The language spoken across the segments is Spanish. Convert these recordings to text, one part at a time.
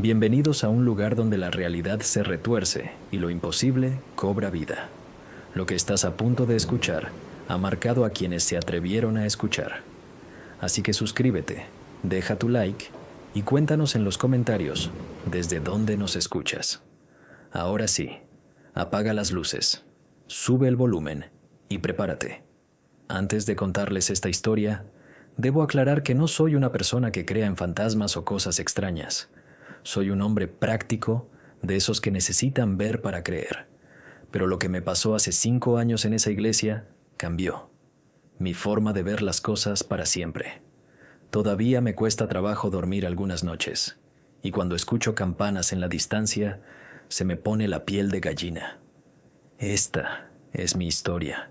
Bienvenidos a un lugar donde la realidad se retuerce y lo imposible cobra vida. Lo que estás a punto de escuchar ha marcado a quienes se atrevieron a escuchar. Así que suscríbete, deja tu like y cuéntanos en los comentarios desde dónde nos escuchas. Ahora sí, apaga las luces, sube el volumen y prepárate. Antes de contarles esta historia, debo aclarar que no soy una persona que crea en fantasmas o cosas extrañas. Soy un hombre práctico, de esos que necesitan ver para creer. Pero lo que me pasó hace 5 años en esa iglesia cambió mi forma de ver las cosas para siempre. Todavía me cuesta trabajo dormir algunas noches, y cuando escucho campanas en la distancia, se me pone la piel de gallina. Esta es mi historia,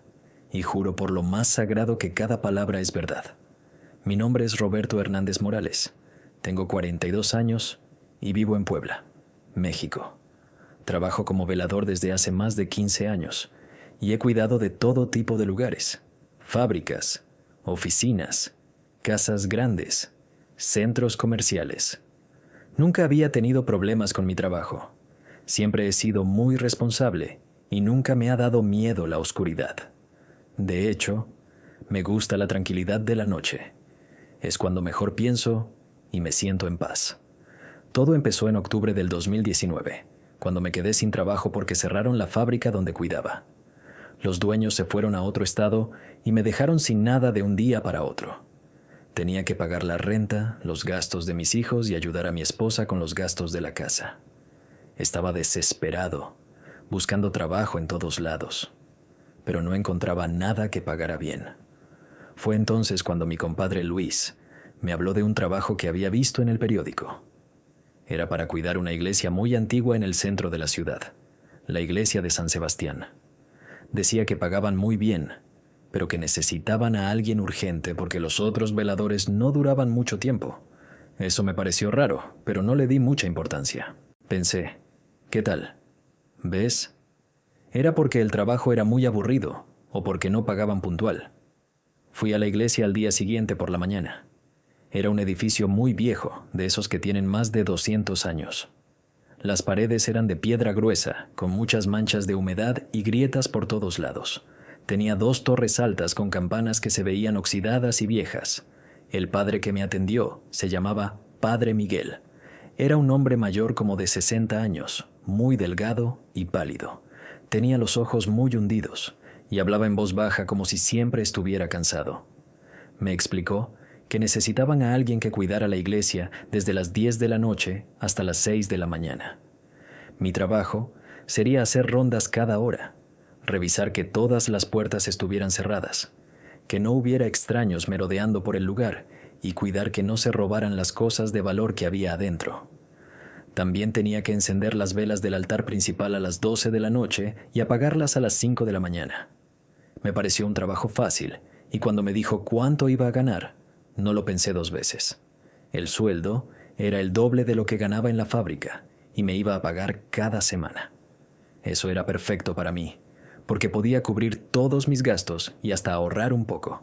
y juro por lo más sagrado que cada palabra es verdad. Mi nombre es Roberto Hernández Morales, tengo 42 años y vivo en Puebla, México. Trabajo como velador desde hace más de 15 años y he cuidado de todo tipo de lugares: fábricas, oficinas, casas grandes, centros comerciales. Nunca había tenido problemas con mi trabajo. Siempre he sido muy responsable y nunca me ha dado miedo la oscuridad. De hecho, me gusta la tranquilidad de la noche. Es cuando mejor pienso y me siento en paz. Todo empezó en octubre del 2019, cuando me quedé sin trabajo porque cerraron la fábrica donde cuidaba. Los dueños se fueron a otro estado y me dejaron sin nada de un día para otro. Tenía que pagar la renta, los gastos de mis hijos y ayudar a mi esposa con los gastos de la casa. Estaba desesperado, buscando trabajo en todos lados, pero no encontraba nada que pagara bien. Fue entonces cuando mi compadre Luis me habló de un trabajo que había visto en el periódico. Era para cuidar una iglesia muy antigua en el centro de la ciudad, la iglesia de San Sebastián. Decía que pagaban muy bien, pero que necesitaban a alguien urgente porque los otros veladores no duraban mucho tiempo. Eso me pareció raro, pero no le di mucha importancia. Pensé, ¿qué tal? ¿Ves? Era porque el trabajo era muy aburrido o porque no pagaban puntual. Fui a la iglesia al día siguiente por la mañana. Era un edificio muy viejo, de esos que tienen más de 200 años. Las paredes eran de piedra gruesa, con muchas manchas de humedad y grietas por todos lados. Tenía 2 torres altas con campanas que se veían oxidadas y viejas. El padre que me atendió se llamaba Padre Miguel. Era un hombre mayor como de 60 años, muy delgado y pálido. Tenía los ojos muy hundidos y hablaba en voz baja como si siempre estuviera cansado. Me explicó que necesitaban a alguien que cuidara la iglesia desde las 10 de la noche hasta las 6 de la mañana. Mi trabajo sería hacer rondas cada hora, revisar que todas las puertas estuvieran cerradas, que no hubiera extraños merodeando por el lugar y cuidar que no se robaran las cosas de valor que había adentro. También tenía que encender las velas del altar principal a las 12 de la noche y apagarlas a las 5 de la mañana. Me pareció un trabajo fácil y cuando me dijo cuánto iba a ganar, no lo pensé 2 veces. El sueldo era el doble de lo que ganaba en la fábrica y me iba a pagar cada semana. Eso era perfecto para mí, porque podía cubrir todos mis gastos y hasta ahorrar un poco.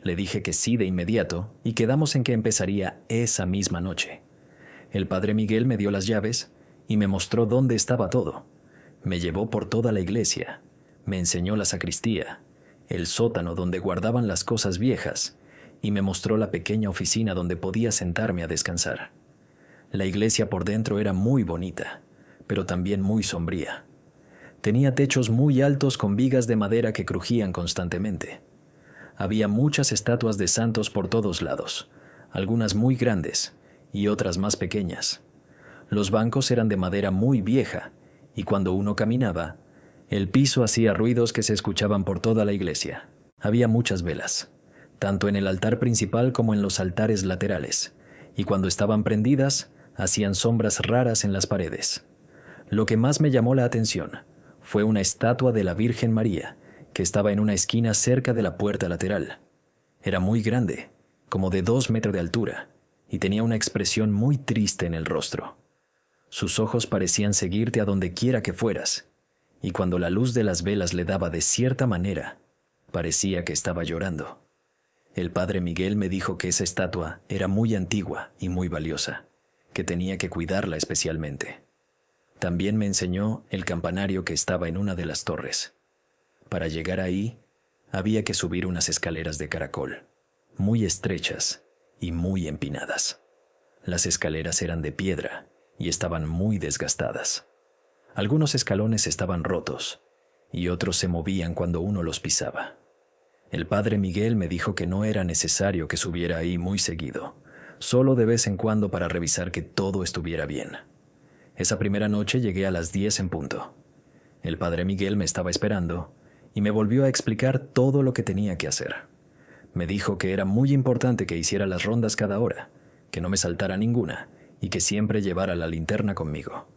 Le dije que sí de inmediato y quedamos en que empezaría esa misma noche. El padre Miguel me dio las llaves y me mostró dónde estaba todo. Me llevó por toda la iglesia, me enseñó la sacristía, el sótano donde guardaban las cosas viejas, y me mostró la pequeña oficina donde podía sentarme a descansar. La iglesia por dentro era muy bonita, pero también muy sombría. Tenía techos muy altos con vigas de madera que crujían constantemente. Había muchas estatuas de santos por todos lados, algunas muy grandes y otras más pequeñas. Los bancos eran de madera muy vieja y cuando uno caminaba, el piso hacía ruidos que se escuchaban por toda la iglesia. Había muchas velas, tanto en el altar principal como en los altares laterales, y cuando estaban prendidas, hacían sombras raras en las paredes. Lo que más me llamó la atención fue una estatua de la Virgen María, que estaba en una esquina cerca de la puerta lateral. Era muy grande, como de 2 metros de altura, y tenía una expresión muy triste en el rostro. Sus ojos parecían seguirte a donde quiera que fueras, y cuando la luz de las velas le daba de cierta manera, parecía que estaba llorando. El padre Miguel me dijo que esa estatua era muy antigua y muy valiosa, que tenía que cuidarla especialmente. También me enseñó el campanario que estaba en una de las torres. Para llegar ahí, había que subir unas escaleras de caracol, muy estrechas y muy empinadas. Las escaleras eran de piedra y estaban muy desgastadas. Algunos escalones estaban rotos y otros se movían cuando uno los pisaba. El padre Miguel me dijo que no era necesario que subiera ahí muy seguido, solo de vez en cuando para revisar que todo estuviera bien. Esa primera noche llegué a las 10 en punto. El padre Miguel me estaba esperando y me volvió a explicar todo lo que tenía que hacer. Me dijo que era muy importante que hiciera las rondas cada hora, que no me saltara ninguna y que siempre llevara la linterna conmigo.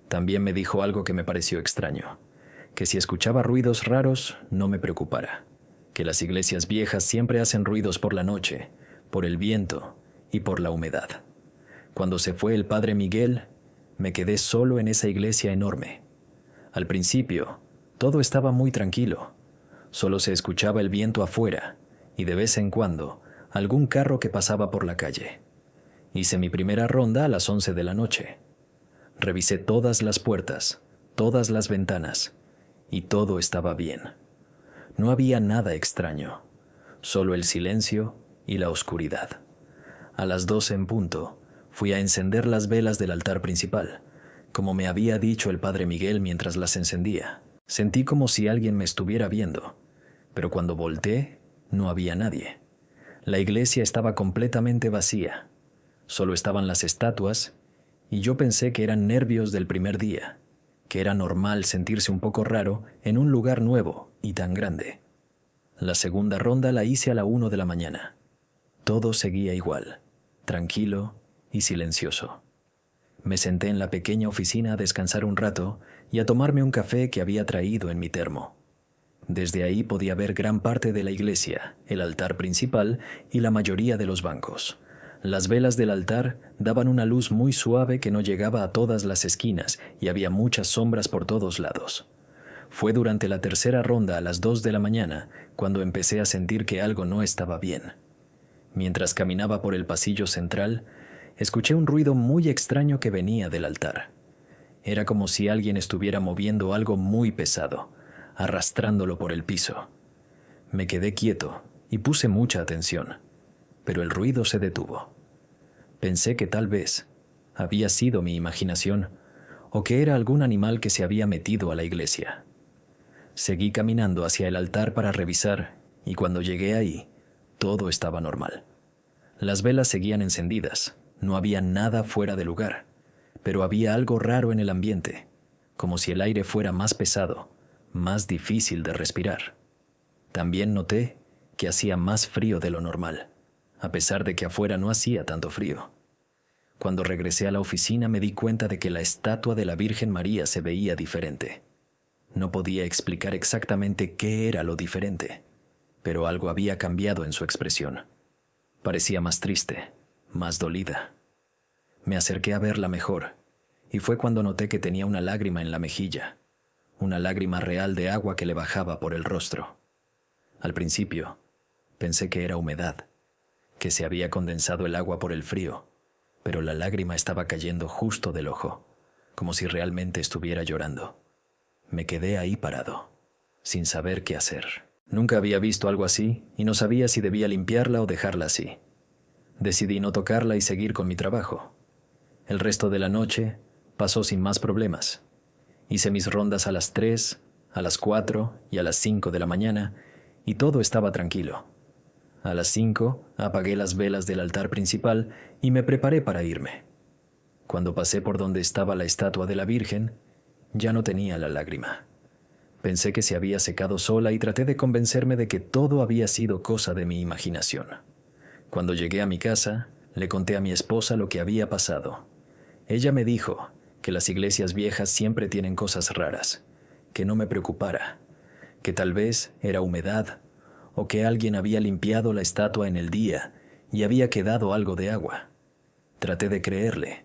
También me dijo algo que me pareció extraño, que si escuchaba ruidos raros no me preocupara, que las iglesias viejas siempre hacen ruidos por la noche, por el viento y por la humedad. Cuando se fue el padre Miguel, me quedé solo en esa iglesia enorme. Al principio, todo estaba muy tranquilo. Solo se escuchaba el viento afuera y de vez en cuando algún carro que pasaba por la calle. Hice mi primera ronda a las 11 de la noche. Revisé todas las puertas, todas las ventanas, y todo estaba bien. No había nada extraño, solo el silencio y la oscuridad. A las 12 en punto, fui a encender las velas del altar principal, como me había dicho el padre Miguel mientras las encendía. Sentí como si alguien me estuviera viendo, pero cuando volteé, no había nadie. La iglesia estaba completamente vacía. Solo estaban las estatuas, y yo pensé que eran nervios del primer día, que era normal sentirse un poco raro en un lugar nuevo y tan grande. La segunda ronda la hice a la 1 de la mañana. Todo seguía igual, tranquilo y silencioso. Me senté en la pequeña oficina a descansar un rato y a tomarme un café que había traído en mi termo. Desde ahí podía ver gran parte de la iglesia, el altar principal y la mayoría de los bancos. Las velas del altar daban una luz muy suave que no llegaba a todas las esquinas y había muchas sombras por todos lados. Fue durante la tercera ronda a las 2 de la mañana cuando empecé a sentir que algo no estaba bien. Mientras caminaba por el pasillo central, escuché un ruido muy extraño que venía del altar. Era como si alguien estuviera moviendo algo muy pesado, arrastrándolo por el piso. Me quedé quieto y puse mucha atención, pero el ruido se detuvo. Pensé que tal vez había sido mi imaginación o que era algún animal que se había metido a la iglesia. Seguí caminando hacia el altar para revisar y cuando llegué ahí, todo estaba normal. Las velas seguían encendidas, no había nada fuera de lugar, pero había algo raro en el ambiente, como si el aire fuera más pesado, más difícil de respirar. También noté que hacía más frío de lo normal, a pesar de que afuera no hacía tanto frío. Cuando regresé a la oficina me di cuenta de que la estatua de la Virgen María se veía diferente. No podía explicar exactamente qué era lo diferente, pero algo había cambiado en su expresión. Parecía más triste, más dolida. Me acerqué a verla mejor, y fue cuando noté que tenía una lágrima en la mejilla, una lágrima real de agua que le bajaba por el rostro. Al principio, pensé que era humedad, que se había condensado el agua por el frío, pero la lágrima estaba cayendo justo del ojo, como si realmente estuviera llorando. Me quedé ahí parado, sin saber qué hacer. Nunca había visto algo así y no sabía si debía limpiarla o dejarla así. Decidí no tocarla y seguir con mi trabajo. El resto de la noche pasó sin más problemas. Hice mis rondas a las 3, a las 4 y a las 5 de la mañana y todo estaba tranquilo. A las 5 apagué las velas del altar principal y me preparé para irme. Cuando pasé por donde estaba la estatua de la Virgen, ya no tenía la lágrima. Pensé que se había secado sola y traté de convencerme de que todo había sido cosa de mi imaginación. Cuando llegué a mi casa, le conté a mi esposa lo que había pasado. Ella me dijo que las iglesias viejas siempre tienen cosas raras, que no me preocupara, que tal vez era humedad o que alguien había limpiado la estatua en el día y había quedado algo de agua. Traté de creerle,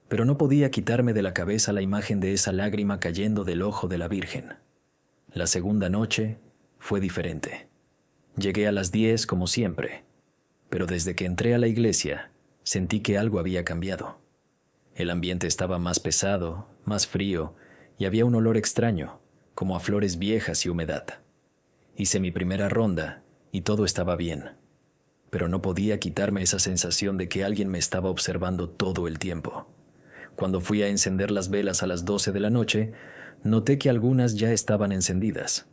pero no podía quitarme de la cabeza la imagen de esa lágrima cayendo del ojo de la Virgen. La segunda noche fue diferente. Llegué a las 10 como siempre, pero desde que entré a la iglesia sentí que algo había cambiado. El ambiente estaba más pesado, más frío, y había un olor extraño, como a flores viejas y humedad. Hice mi primera ronda y todo estaba bien, pero no podía quitarme esa sensación de que alguien me estaba observando todo el tiempo. Cuando fui a encender las velas a las 12 de la noche, noté que algunas ya estaban encendidas.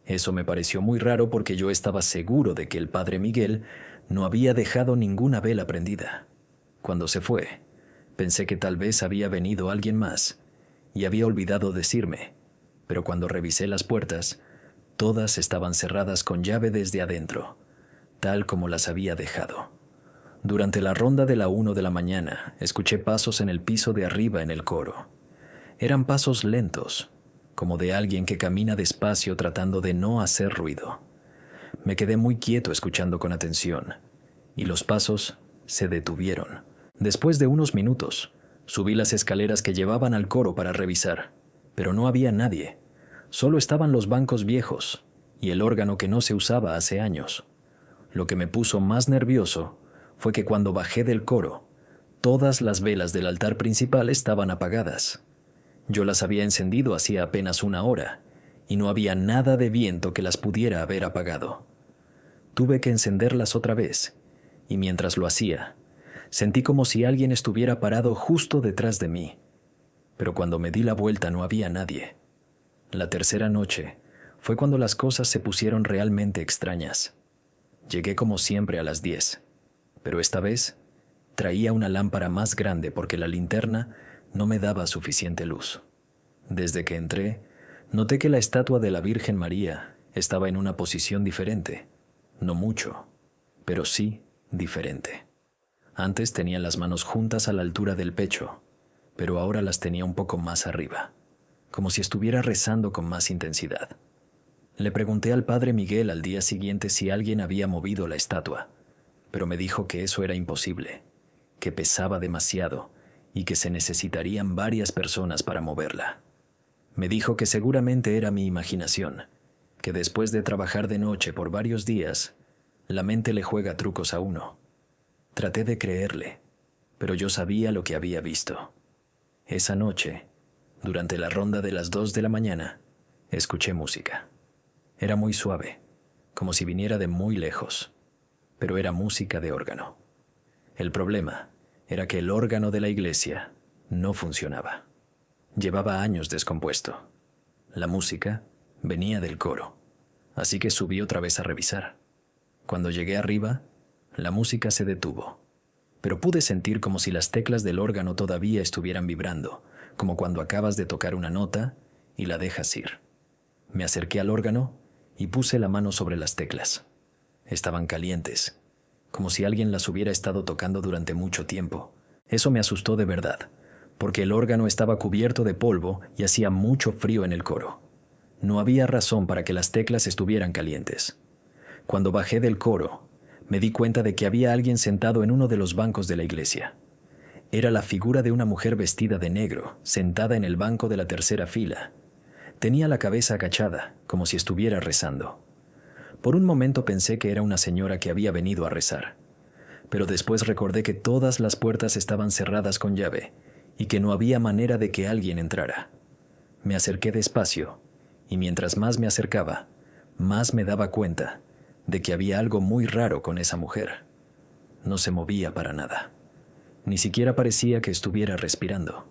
Eso me pareció muy raro porque yo estaba seguro de que el padre Miguel no había dejado ninguna vela prendida. Cuando se fue, pensé que tal vez había venido alguien más y había olvidado decirme, pero cuando revisé las puertas, todas estaban cerradas con llave desde adentro, tal como las había dejado. Durante la ronda de la 1 de la mañana, escuché pasos en el piso de arriba en el coro. Eran pasos lentos, como de alguien que camina despacio tratando de no hacer ruido. Me quedé muy quieto escuchando con atención, y los pasos se detuvieron. Después de unos minutos, subí las escaleras que llevaban al coro para revisar, pero no había nadie. Solo estaban los bancos viejos y el órgano que no se usaba hace años. Lo que me puso más nervioso fue que cuando bajé del coro, todas las velas del altar principal estaban apagadas. Yo las había encendido hacía apenas una hora, y no había nada de viento que las pudiera haber apagado. Tuve que encenderlas otra vez, y mientras lo hacía, sentí como si alguien estuviera parado justo detrás de mí. Pero cuando me di la vuelta no había nadie. La tercera noche fue cuando las cosas se pusieron realmente extrañas. Llegué como siempre a las 10, pero esta vez traía una lámpara más grande porque la linterna no me daba suficiente luz. Desde que entré, noté que la estatua de la Virgen María estaba en una posición diferente. No mucho, pero sí diferente. Antes tenía las manos juntas a la altura del pecho, pero ahora las tenía un poco más arriba, como si estuviera rezando con más intensidad. Le pregunté al padre Miguel al día siguiente si alguien había movido la estatua, pero me dijo que eso era imposible, que pesaba demasiado y que se necesitarían varias personas para moverla. Me dijo que seguramente era mi imaginación, que después de trabajar de noche por varios días, la mente le juega trucos a uno. Traté de creerle, pero yo sabía lo que había visto. Esa noche, durante la ronda de las 2 de la mañana, escuché música. Era muy suave, como si viniera de muy lejos, pero era música de órgano. El problema era que el órgano de la iglesia no funcionaba. Llevaba años descompuesto. La música venía del coro, así que subí otra vez a revisar. Cuando llegué arriba, la música se detuvo, pero pude sentir como si las teclas del órgano todavía estuvieran vibrando, como cuando acabas de tocar una nota y la dejas ir. Me acerqué al órgano y puse la mano sobre las teclas. Estaban calientes, como si alguien las hubiera estado tocando durante mucho tiempo. Eso me asustó de verdad, porque el órgano estaba cubierto de polvo y hacía mucho frío en el coro. No había razón para que las teclas estuvieran calientes. Cuando bajé del coro, me di cuenta de que había alguien sentado en uno de los bancos de la iglesia. Era la figura de una mujer vestida de negro, sentada en el banco de la tercera fila. Tenía la cabeza agachada, como si estuviera rezando. Por un momento pensé que era una señora que había venido a rezar, pero después recordé que todas las puertas estaban cerradas con llave y que no había manera de que alguien entrara. Me acerqué despacio, y mientras más me acercaba, más me daba cuenta de que había algo muy raro con esa mujer. No se movía para nada. Ni siquiera parecía que estuviera respirando.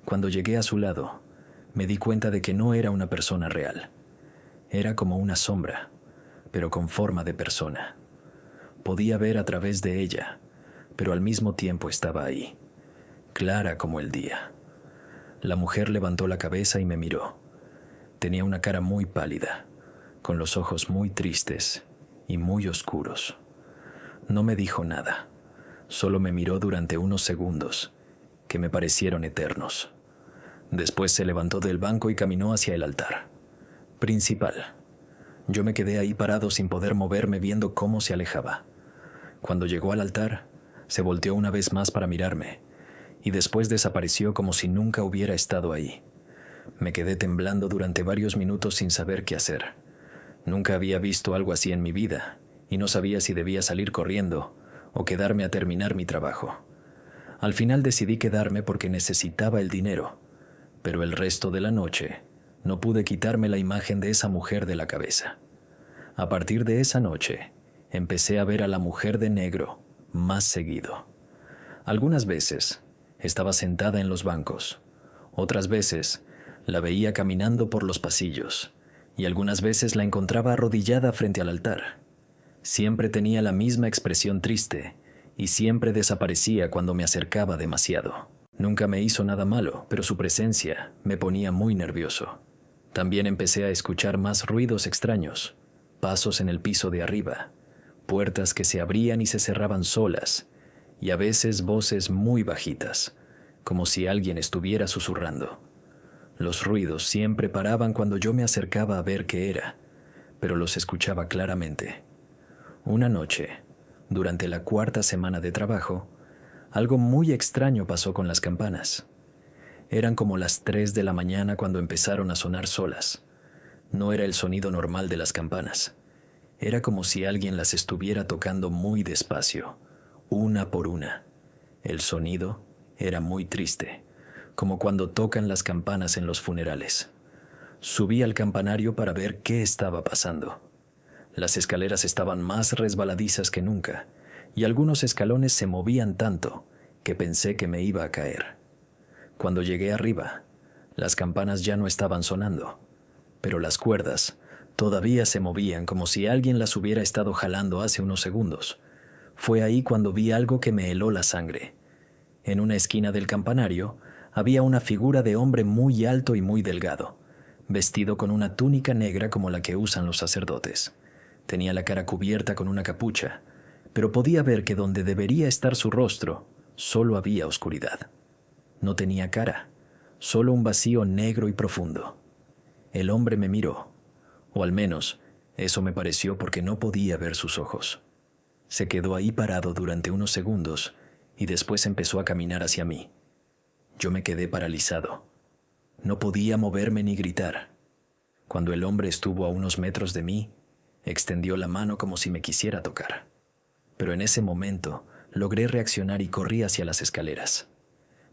Cuando llegué a su lado, me di cuenta de que no era una persona real. Era como una sombra, pero con forma de persona. Podía ver a través de ella, pero al mismo tiempo estaba ahí, clara como el día. La mujer levantó la cabeza y me miró. Tenía una cara muy pálida, con los ojos muy tristes y muy oscuros. No me dijo nada, solo me miró durante unos segundos, que me parecieron eternos. Después se levantó del banco y caminó hacia el altar principal. Yo me quedé ahí parado sin poder moverme viendo cómo se alejaba. Cuando llegó al altar, se volteó una vez más para mirarme, y después desapareció como si nunca hubiera estado ahí. Me quedé temblando durante varios minutos sin saber qué hacer. Nunca había visto algo así en mi vida, y no sabía si debía salir corriendo o quedarme a terminar mi trabajo. Al final decidí quedarme porque necesitaba el dinero, pero el resto de la noche no pude quitarme la imagen de esa mujer de la cabeza. A partir de esa noche, empecé a ver a la mujer de negro más seguido. Algunas veces estaba sentada en los bancos, otras veces la veía caminando por los pasillos y algunas veces la encontraba arrodillada frente al altar. Siempre tenía la misma expresión triste y siempre desaparecía cuando me acercaba demasiado. Nunca me hizo nada malo, pero su presencia me ponía muy nervioso. También empecé a escuchar más ruidos extraños, pasos en el piso de arriba, puertas que se abrían y se cerraban solas, y a veces voces muy bajitas, como si alguien estuviera susurrando. Los ruidos siempre paraban cuando yo me acercaba a ver qué era, pero los escuchaba claramente. Una noche, durante la 4ª semana de trabajo, algo muy extraño pasó con las campanas. Eran como las 3 de la mañana cuando empezaron a sonar solas. No era el sonido normal de las campanas. Era como si alguien las estuviera tocando muy despacio, una por una. El sonido era muy triste, como cuando tocan las campanas en los funerales. Subí al campanario para ver qué estaba pasando. Las escaleras estaban más resbaladizas que nunca, y algunos escalones se movían tanto que pensé que me iba a caer. Cuando llegué arriba, las campanas ya no estaban sonando, pero las cuerdas todavía se movían como si alguien las hubiera estado jalando hace unos segundos. Fue ahí cuando vi algo que me heló la sangre. En una esquina del campanario había una figura de hombre muy alto y muy delgado, vestido con una túnica negra como la que usan los sacerdotes. Tenía la cara cubierta con una capucha, pero podía ver que donde debería estar su rostro, solo había oscuridad. No tenía cara, solo un vacío negro y profundo. El hombre me miró, o al menos eso me pareció porque no podía ver sus ojos. Se quedó ahí parado durante unos segundos y después empezó a caminar hacia mí. Yo me quedé paralizado. No podía moverme ni gritar. Cuando el hombre estuvo a unos metros de mí, extendió la mano como si me quisiera tocar. Pero en ese momento logré reaccionar y corrí hacia las escaleras.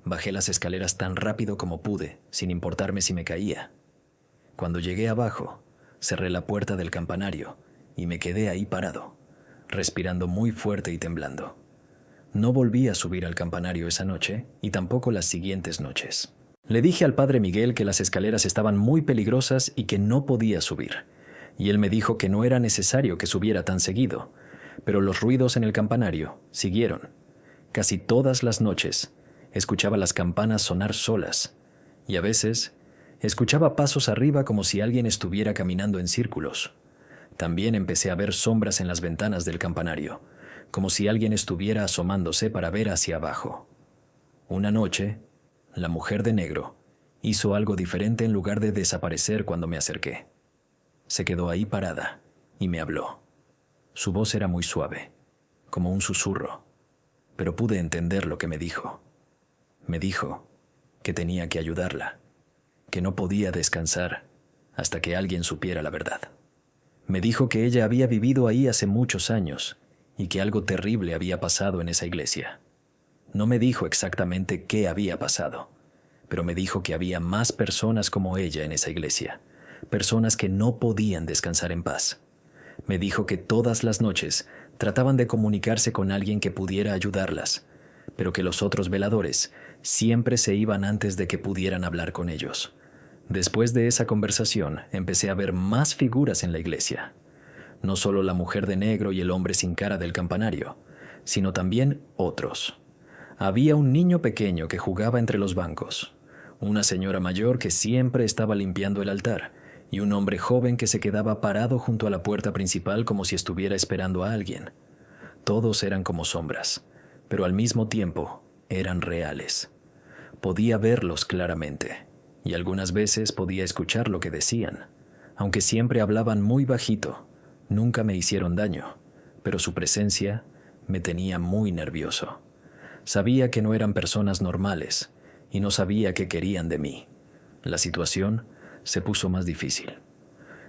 Bajé las escaleras tan rápido como pude, sin importarme si me caía. Cuando llegué abajo, cerré la puerta del campanario y me quedé ahí parado, respirando muy fuerte y temblando. No volví a subir al campanario esa noche y tampoco las siguientes noches. Le dije al padre Miguel que las escaleras estaban muy peligrosas y que no podía subir, y él me dijo que no era necesario que subiera tan seguido, pero los ruidos en el campanario siguieron. Casi todas las noches escuchaba las campanas sonar solas, y a veces escuchaba pasos arriba como si alguien estuviera caminando en círculos. También empecé a ver sombras en las ventanas del campanario, como si alguien estuviera asomándose para ver hacia abajo. Una noche, la mujer de negro hizo algo diferente en lugar de desaparecer cuando me acerqué. Se quedó ahí parada y me habló. Su voz era muy suave, como un susurro, pero pude entender lo que me dijo. Me dijo que tenía que ayudarla, que no podía descansar hasta que alguien supiera la verdad. Me dijo que ella había vivido ahí hace muchos años y que algo terrible había pasado en esa iglesia. No me dijo exactamente qué había pasado, pero me dijo que había más personas como ella en esa iglesia, personas que no podían descansar en paz. Me dijo que todas las noches trataban de comunicarse con alguien que pudiera ayudarlas, pero que los otros veladores siempre se iban antes de que pudieran hablar con ellos. Después de esa conversación, empecé a ver más figuras en la iglesia. No solo la mujer de negro y el hombre sin cara del campanario, sino también otros. Había un niño pequeño que jugaba entre los bancos, una señora mayor que siempre estaba limpiando el altar, y un hombre joven que se quedaba parado junto a la puerta principal como si estuviera esperando a alguien. Todos eran como sombras, pero al mismo tiempo eran reales. Podía verlos claramente, y algunas veces podía escuchar lo que decían. Aunque siempre hablaban muy bajito, nunca me hicieron daño, pero su presencia me tenía muy nervioso. Sabía que no eran personas normales, y no sabía qué querían de mí. La situación se puso más difícil.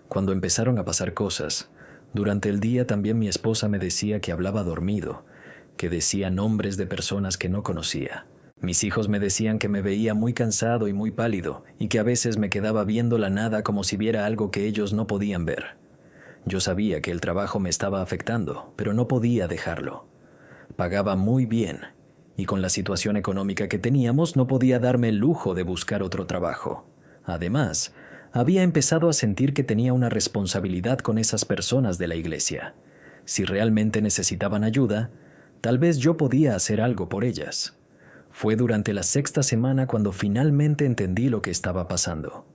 Cuando empezaron a pasar cosas, durante el día también mi esposa me decía que hablaba dormido, que decía nombres de personas que no conocía. Mis hijos me decían que me veía muy cansado y muy pálido, y que a veces me quedaba viendo la nada como si viera algo que ellos no podían ver. Yo sabía que el trabajo me estaba afectando, pero no podía dejarlo. Pagaba muy bien, y con la situación económica que teníamos no podía darme el lujo de buscar otro trabajo. Además, había empezado a sentir que tenía una responsabilidad con esas personas de la iglesia. Si realmente necesitaban ayuda, tal vez yo podía hacer algo por ellas. Fue durante la 6ª semana cuando finalmente entendí lo que estaba pasando.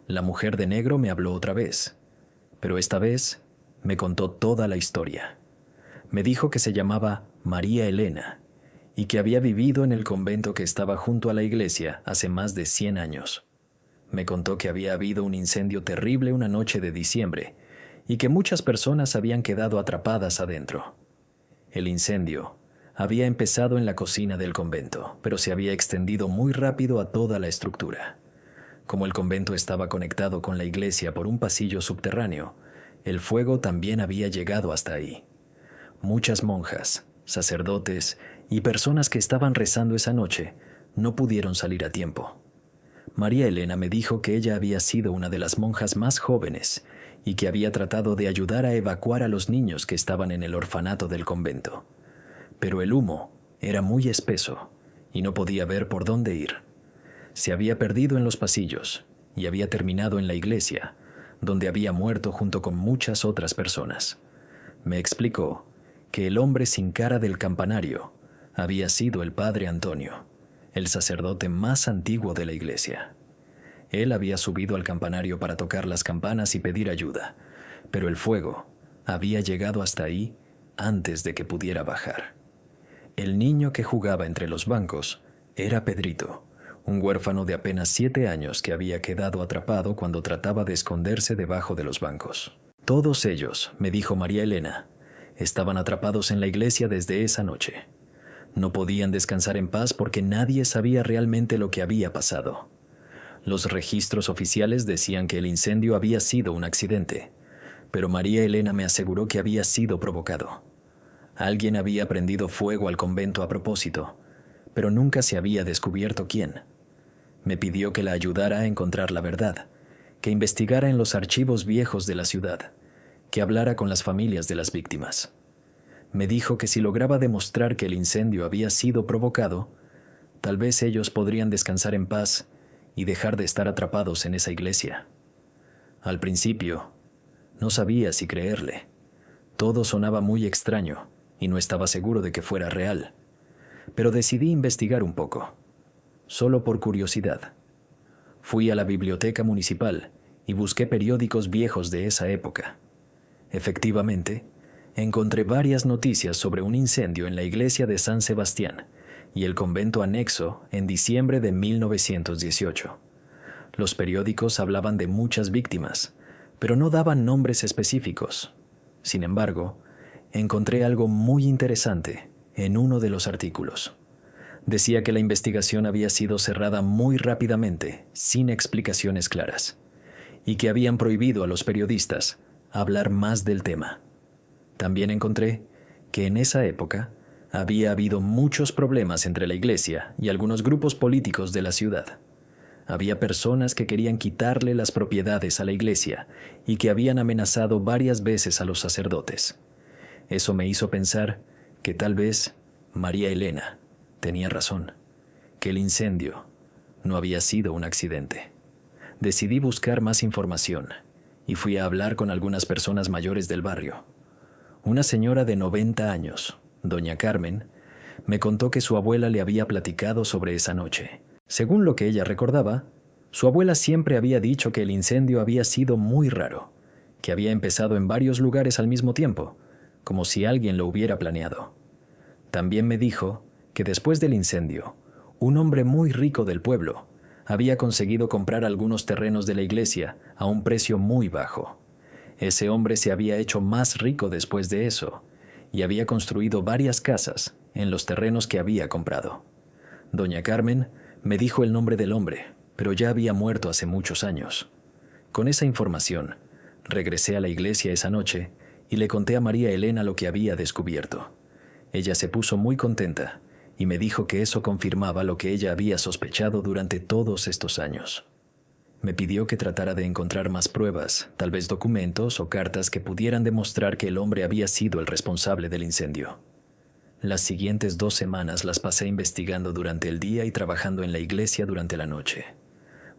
La mujer de negro me habló otra vez, pero esta vez me contó toda la historia. Me dijo que se llamaba María Elena y que había vivido en el convento que estaba junto a la iglesia hace más de 100 años. Me contó que había habido un incendio terrible una noche de diciembre y que muchas personas habían quedado atrapadas adentro. El incendio había empezado en la cocina del convento, pero se había extendido muy rápido a toda la estructura. Como el convento estaba conectado con la iglesia por un pasillo subterráneo, el fuego también había llegado hasta ahí. Muchas monjas, sacerdotes y personas que estaban rezando esa noche no pudieron salir a tiempo. María Elena me dijo que ella había sido una de las monjas más jóvenes y que había tratado de ayudar a evacuar a los niños que estaban en el orfanato del convento. Pero el humo era muy espeso y no podía ver por dónde ir. Se había perdido en los pasillos y había terminado en la iglesia, donde había muerto junto con muchas otras personas. Me explicó que el hombre sin cara del campanario había sido el padre Antonio, el sacerdote más antiguo de la iglesia. Él había subido al campanario para tocar las campanas y pedir ayuda, pero el fuego había llegado hasta ahí antes de que pudiera bajar. El niño que jugaba entre los bancos era Pedrito, un huérfano de apenas 7 años que había quedado atrapado cuando trataba de esconderse debajo de los bancos. Todos ellos, me dijo María Elena, estaban atrapados en la iglesia desde esa noche. No podían descansar en paz porque nadie sabía realmente lo que había pasado. Los registros oficiales decían que el incendio había sido un accidente, pero María Elena me aseguró que había sido provocado. Alguien había prendido fuego al convento a propósito, pero nunca se había descubierto quién. Me pidió que la ayudara a encontrar la verdad, que investigara en los archivos viejos de la ciudad, que hablara con las familias de las víctimas. Me dijo que si lograba demostrar que el incendio había sido provocado, tal vez ellos podrían descansar en paz y dejar de estar atrapados en esa iglesia. Al principio, no sabía si creerle. Todo sonaba muy extraño y no estaba seguro de que fuera real, pero decidí investigar un poco, solo por curiosidad. Fui a la biblioteca municipal y busqué periódicos viejos de esa época. Efectivamente, encontré varias noticias sobre un incendio en la iglesia de San Sebastián y el convento anexo en diciembre de 1918. Los periódicos hablaban de muchas víctimas, pero no daban nombres específicos. Sin embargo, encontré algo muy interesante en uno de los artículos. Decía que la investigación había sido cerrada muy rápidamente, sin explicaciones claras, y que habían prohibido a los periodistas hablar más del tema. También encontré que en esa época había habido muchos problemas entre la iglesia y algunos grupos políticos de la ciudad. Había personas que querían quitarle las propiedades a la iglesia y que habían amenazado varias veces a los sacerdotes. Eso me hizo pensar que tal vez María Elena tenía razón, que el incendio no había sido un accidente. Decidí buscar más información y fui a hablar con algunas personas mayores del barrio. Una señora de 90 años, doña Carmen, me contó que su abuela le había platicado sobre esa noche. Según lo que ella recordaba, su abuela siempre había dicho que el incendio había sido muy raro, que había empezado en varios lugares al mismo tiempo, como si alguien lo hubiera planeado. También me dijo que después del incendio, un hombre muy rico del pueblo había conseguido comprar algunos terrenos de la iglesia a un precio muy bajo. Ese hombre se había hecho más rico después de eso y había construido varias casas en los terrenos que había comprado. Doña Carmen me dijo el nombre del hombre, pero ya había muerto hace muchos años. Con esa información, regresé a la iglesia esa noche y le conté a María Elena lo que había descubierto. Ella se puso muy contenta y me dijo que eso confirmaba lo que ella había sospechado durante todos estos años. Me pidió que tratara de encontrar más pruebas, tal vez documentos o cartas que pudieran demostrar que el hombre había sido el responsable del incendio. Las siguientes 2 semanas las pasé investigando durante el día y trabajando en la iglesia durante la noche.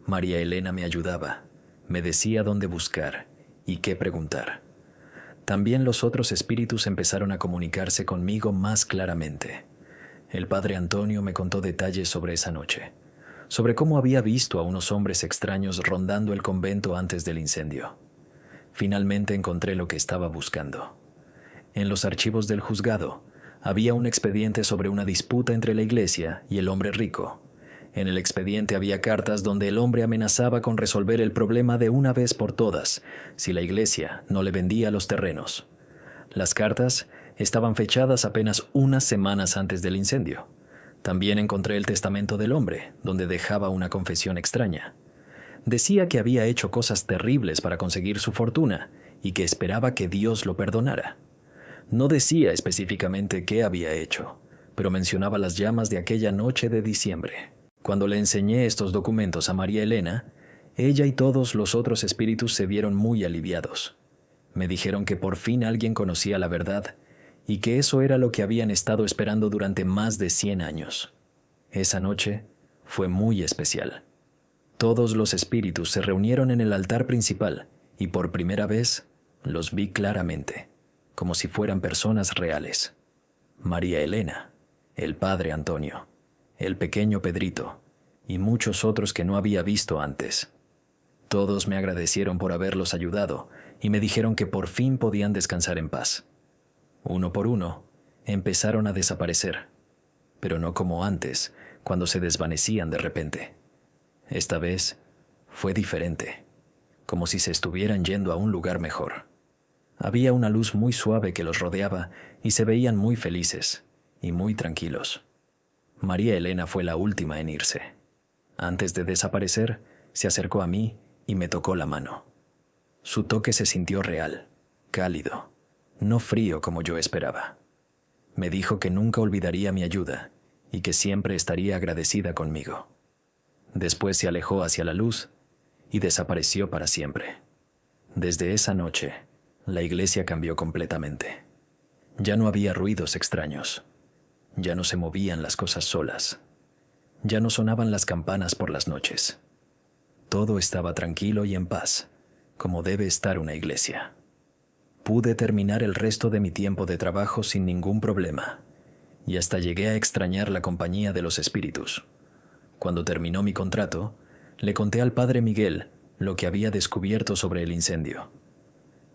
María Elena me ayudaba, me decía dónde buscar y qué preguntar. También los otros espíritus empezaron a comunicarse conmigo más claramente. El padre Antonio me contó detalles sobre esa noche, sobre cómo había visto a unos hombres extraños rondando el convento antes del incendio. Finalmente encontré lo que estaba buscando. En los archivos del juzgado había un expediente sobre una disputa entre la iglesia y el hombre rico. En el expediente había cartas donde el hombre amenazaba con resolver el problema de una vez por todas si la iglesia no le vendía los terrenos. Las cartas estaban fechadas apenas unas semanas antes del incendio. También encontré el testamento del hombre, donde dejaba una confesión extraña. Decía que había hecho cosas terribles para conseguir su fortuna y que esperaba que Dios lo perdonara. No decía específicamente qué había hecho, pero mencionaba las llamas de aquella noche de diciembre. Cuando le enseñé estos documentos a María Elena, ella y todos los otros espíritus se vieron muy aliviados. Me dijeron que por fin alguien conocía la verdad y que eso era lo que habían estado esperando durante más de 100 años. Esa noche fue muy especial. Todos los espíritus se reunieron en el altar principal y por primera vez los vi claramente, como si fueran personas reales. María Elena, el padre Antonio, el pequeño Pedrito y muchos otros que no había visto antes. Todos me agradecieron por haberlos ayudado y me dijeron que por fin podían descansar en paz. Uno por uno, empezaron a desaparecer, pero no como antes, cuando se desvanecían de repente. Esta vez fue diferente, como si se estuvieran yendo a un lugar mejor. Había una luz muy suave que los rodeaba y se veían muy felices y muy tranquilos. María Elena fue la última en irse. Antes de desaparecer, se acercó a mí y me tocó la mano. Su toque se sintió real, cálido, no frío como yo esperaba. Me dijo que nunca olvidaría mi ayuda y que siempre estaría agradecida conmigo. Después se alejó hacia la luz y desapareció para siempre. Desde esa noche, la iglesia cambió completamente. Ya no había ruidos extraños. Ya no se movían las cosas solas. Ya no sonaban las campanas por las noches. Todo estaba tranquilo y en paz, como debe estar una iglesia. Pude terminar el resto de mi tiempo de trabajo sin ningún problema, y hasta llegué a extrañar la compañía de los espíritus. Cuando terminó mi contrato, le conté al padre Miguel lo que había descubierto sobre el incendio.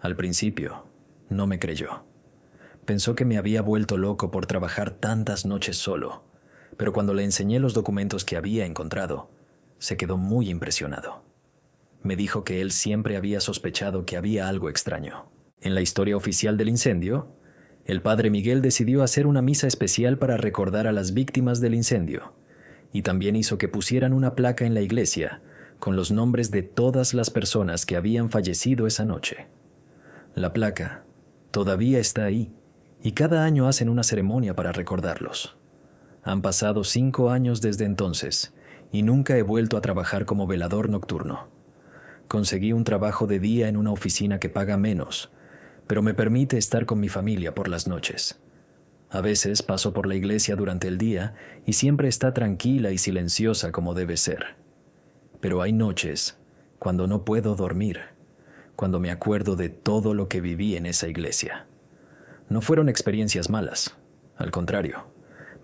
Al principio, no me creyó. Pensó que me había vuelto loco por trabajar tantas noches solo, pero cuando le enseñé los documentos que había encontrado, se quedó muy impresionado. Me dijo que él siempre había sospechado que había algo extraño. En la historia oficial del incendio, el padre Miguel decidió hacer una misa especial para recordar a las víctimas del incendio, y también hizo que pusieran una placa en la iglesia con los nombres de todas las personas que habían fallecido esa noche. La placa todavía está ahí, y cada año hacen una ceremonia para recordarlos. Han pasado 5 años desde entonces, y nunca he vuelto a trabajar como velador nocturno. Conseguí un trabajo de día en una oficina que paga menos, pero me permite estar con mi familia por las noches. A veces paso por la iglesia durante el día y siempre está tranquila y silenciosa como debe ser. Pero hay noches cuando no puedo dormir, cuando me acuerdo de todo lo que viví en esa iglesia. No fueron experiencias malas, al contrario,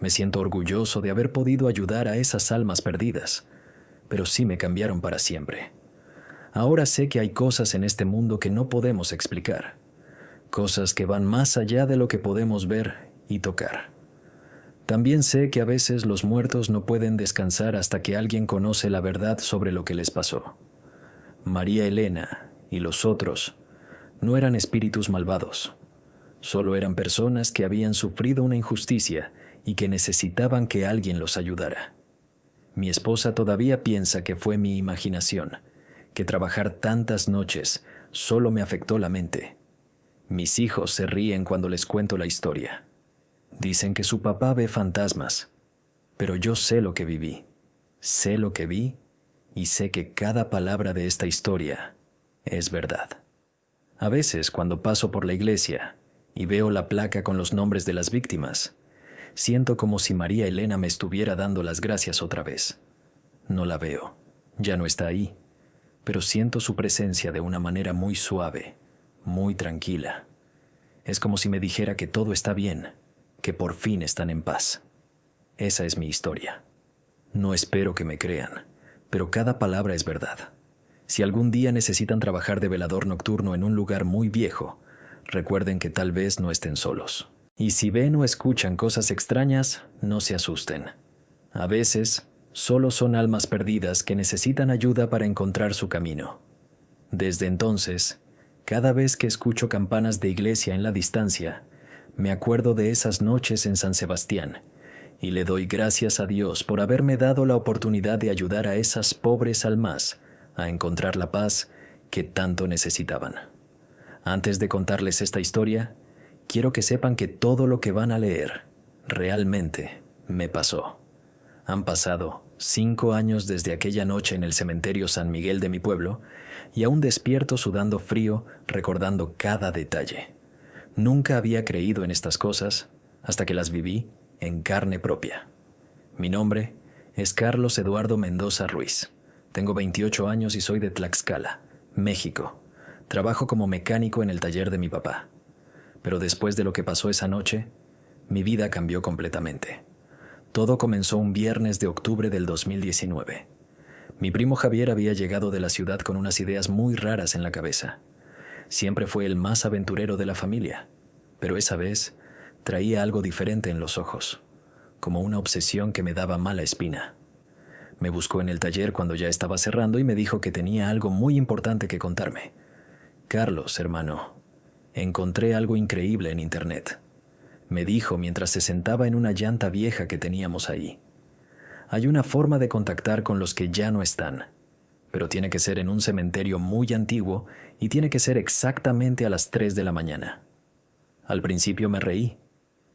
me siento orgulloso de haber podido ayudar a esas almas perdidas, pero sí me cambiaron para siempre. Ahora sé que hay cosas en este mundo que no podemos explicar, cosas que van más allá de lo que podemos ver y tocar. También sé que a veces los muertos no pueden descansar hasta que alguien conoce la verdad sobre lo que les pasó. María Elena y los otros no eran espíritus malvados, solo eran personas que habían sufrido una injusticia y que necesitaban que alguien los ayudara. Mi esposa todavía piensa que fue mi imaginación, que trabajar tantas noches solo me afectó la mente. Mis hijos se ríen cuando les cuento la historia. Dicen que su papá ve fantasmas, pero yo sé lo que viví, sé lo que vi y sé que cada palabra de esta historia es verdad. A veces, cuando paso por la iglesia y veo la placa con los nombres de las víctimas, siento como si María Elena me estuviera dando las gracias otra vez. No la veo, ya no está ahí, pero siento su presencia de una manera muy suave, muy tranquila. Es como si me dijera que todo está bien, que por fin están en paz. Esa es mi historia. No espero que me crean, pero cada palabra es verdad. Si algún día necesitan trabajar de velador nocturno en un lugar muy viejo, recuerden que tal vez no estén solos. Y si ven o escuchan cosas extrañas, no se asusten. A veces, solo son almas perdidas que necesitan ayuda para encontrar su camino. Desde entonces, cada vez que escucho campanas de iglesia en la distancia, me acuerdo de esas noches en San Sebastián y le doy gracias a Dios por haberme dado la oportunidad de ayudar a esas pobres almas a encontrar la paz que tanto necesitaban. Antes de contarles esta historia, quiero que sepan que todo lo que van a leer realmente me pasó. Han pasado 5 años desde aquella noche en el cementerio San Miguel de mi pueblo y aún despierto sudando frío recordando cada detalle. Nunca había creído en estas cosas hasta que las viví en carne propia. Mi nombre es Carlos Eduardo Mendoza Ruiz. Tengo 28 años y soy de Tlaxcala, México. Trabajo como mecánico en el taller de mi papá. Pero después de lo que pasó esa noche, mi vida cambió completamente. Todo comenzó un viernes de octubre del 2019. Mi primo Javier había llegado de la ciudad con unas ideas muy raras en la cabeza. Siempre fue el más aventurero de la familia, pero esa vez traía algo diferente en los ojos, como una obsesión que me daba mala espina. Me buscó en el taller cuando ya estaba cerrando y me dijo que tenía algo muy importante que contarme. Carlos, hermano, encontré algo increíble en internet, me dijo mientras se sentaba en una llanta vieja que teníamos ahí. Hay una forma de contactar con los que ya no están, pero tiene que ser en un cementerio muy antiguo y tiene que ser exactamente a las 3 de la mañana. Al principio me reí.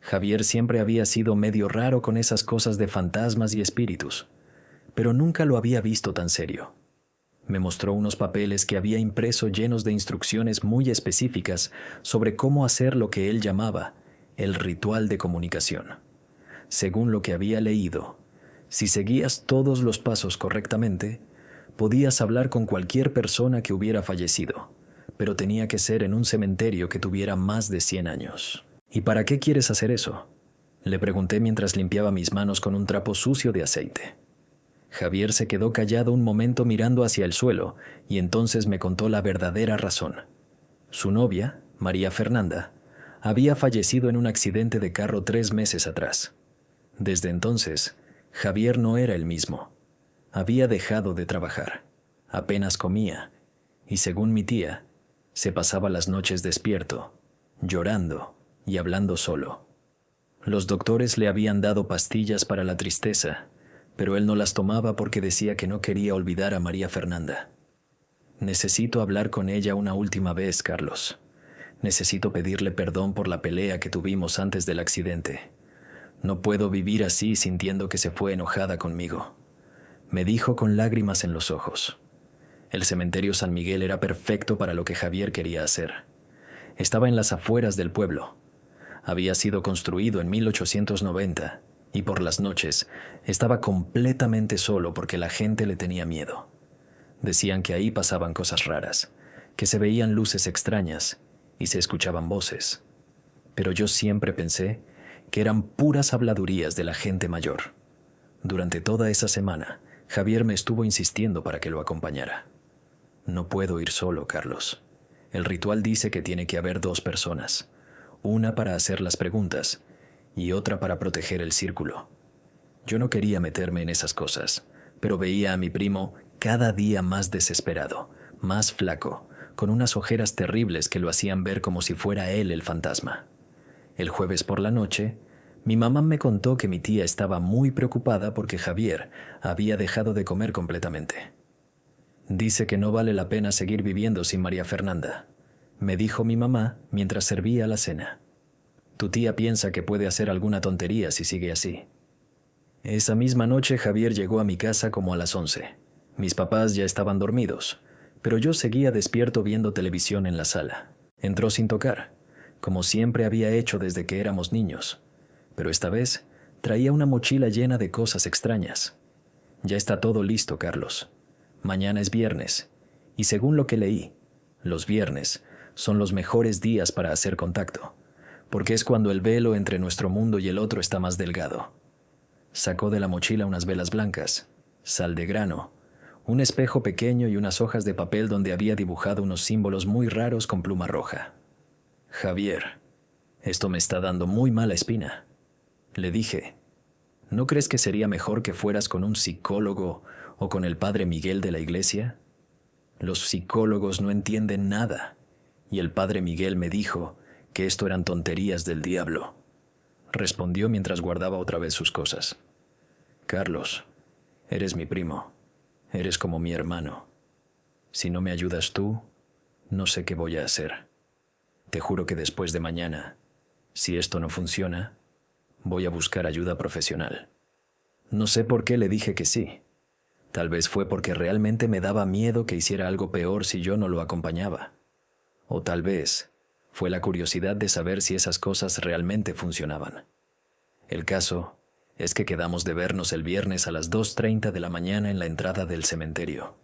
Javier siempre había sido medio raro con esas cosas de fantasmas y espíritus, pero nunca lo había visto tan serio. Me mostró unos papeles que había impreso llenos de instrucciones muy específicas sobre cómo hacer lo que él llamaba el ritual de comunicación. Según lo que había leído, si seguías todos los pasos correctamente, podías hablar con cualquier persona que hubiera fallecido, pero tenía que ser en un cementerio que tuviera más de 100 años. ¿Y para qué quieres hacer eso?, le pregunté mientras limpiaba mis manos con un trapo sucio de aceite. Javier se quedó callado un momento mirando hacia el suelo y entonces me contó la verdadera razón. Su novia, María Fernanda, había fallecido en un accidente de carro 3 meses atrás. Desde entonces, Javier no era el mismo. Había dejado de trabajar, apenas comía, y según mi tía, se pasaba las noches despierto, llorando y hablando solo. Los doctores le habían dado pastillas para la tristeza, pero él no las tomaba porque decía que no quería olvidar a María Fernanda. Necesito hablar con ella una última vez, Carlos. Necesito pedirle perdón por la pelea que tuvimos antes del accidente. No puedo vivir así sintiendo que se fue enojada conmigo, me dijo con lágrimas en los ojos. El cementerio San Miguel era perfecto para lo que Javier quería hacer. Estaba en las afueras del pueblo. Había sido construido en 1890 y por las noches estaba completamente solo porque la gente le tenía miedo. Decían que ahí pasaban cosas raras, que se veían luces extrañas y se escuchaban voces. Pero yo siempre pensé que eran puras habladurías de la gente mayor. Durante toda esa semana, Javier me estuvo insistiendo para que lo acompañara. No puedo ir solo, Carlos. El ritual dice que tiene que haber 2 personas, una para hacer las preguntas y otra para proteger el círculo. Yo no quería meterme en esas cosas, pero veía a mi primo cada día más desesperado, más flaco, con unas ojeras terribles que lo hacían ver como si fuera él el fantasma. El jueves por la noche, mi mamá me contó que mi tía estaba muy preocupada porque Javier había dejado de comer completamente. Dice que no vale la pena seguir viviendo sin María Fernanda, me dijo mi mamá mientras servía la cena. Tu tía piensa que puede hacer alguna tontería si sigue así. Esa misma noche Javier llegó a mi casa como a las 11. Mis papás ya estaban dormidos, pero yo seguía despierto viendo televisión en la sala. Entró sin tocar, como siempre había hecho desde que éramos niños, pero esta vez traía una mochila llena de cosas extrañas. Ya está todo listo, Carlos. Mañana es viernes, y según lo que leí, los viernes son los mejores días para hacer contacto, porque es cuando el velo entre nuestro mundo y el otro está más delgado. Sacó de la mochila unas velas blancas, sal de grano, un espejo pequeño y unas hojas de papel donde había dibujado unos símbolos muy raros con pluma roja. Javier, esto me está dando muy mala espina. Le dije, ¿no crees que sería mejor que fueras con un psicólogo o con el padre Miguel de la iglesia? Los psicólogos no entienden nada, y el padre Miguel me dijo que esto eran tonterías del diablo. Respondió mientras guardaba otra vez sus cosas. Carlos, eres mi primo. Eres como mi hermano. Si no me ayudas tú, no sé qué voy a hacer. Te juro que después de mañana, si esto no funciona, voy a buscar ayuda profesional. No sé por qué le dije que sí. Tal vez fue porque realmente me daba miedo que hiciera algo peor si yo no lo acompañaba. O tal vez fue la curiosidad de saber si esas cosas realmente funcionaban. El caso es que quedamos de vernos el viernes a las 2:30 de la mañana en la entrada del cementerio.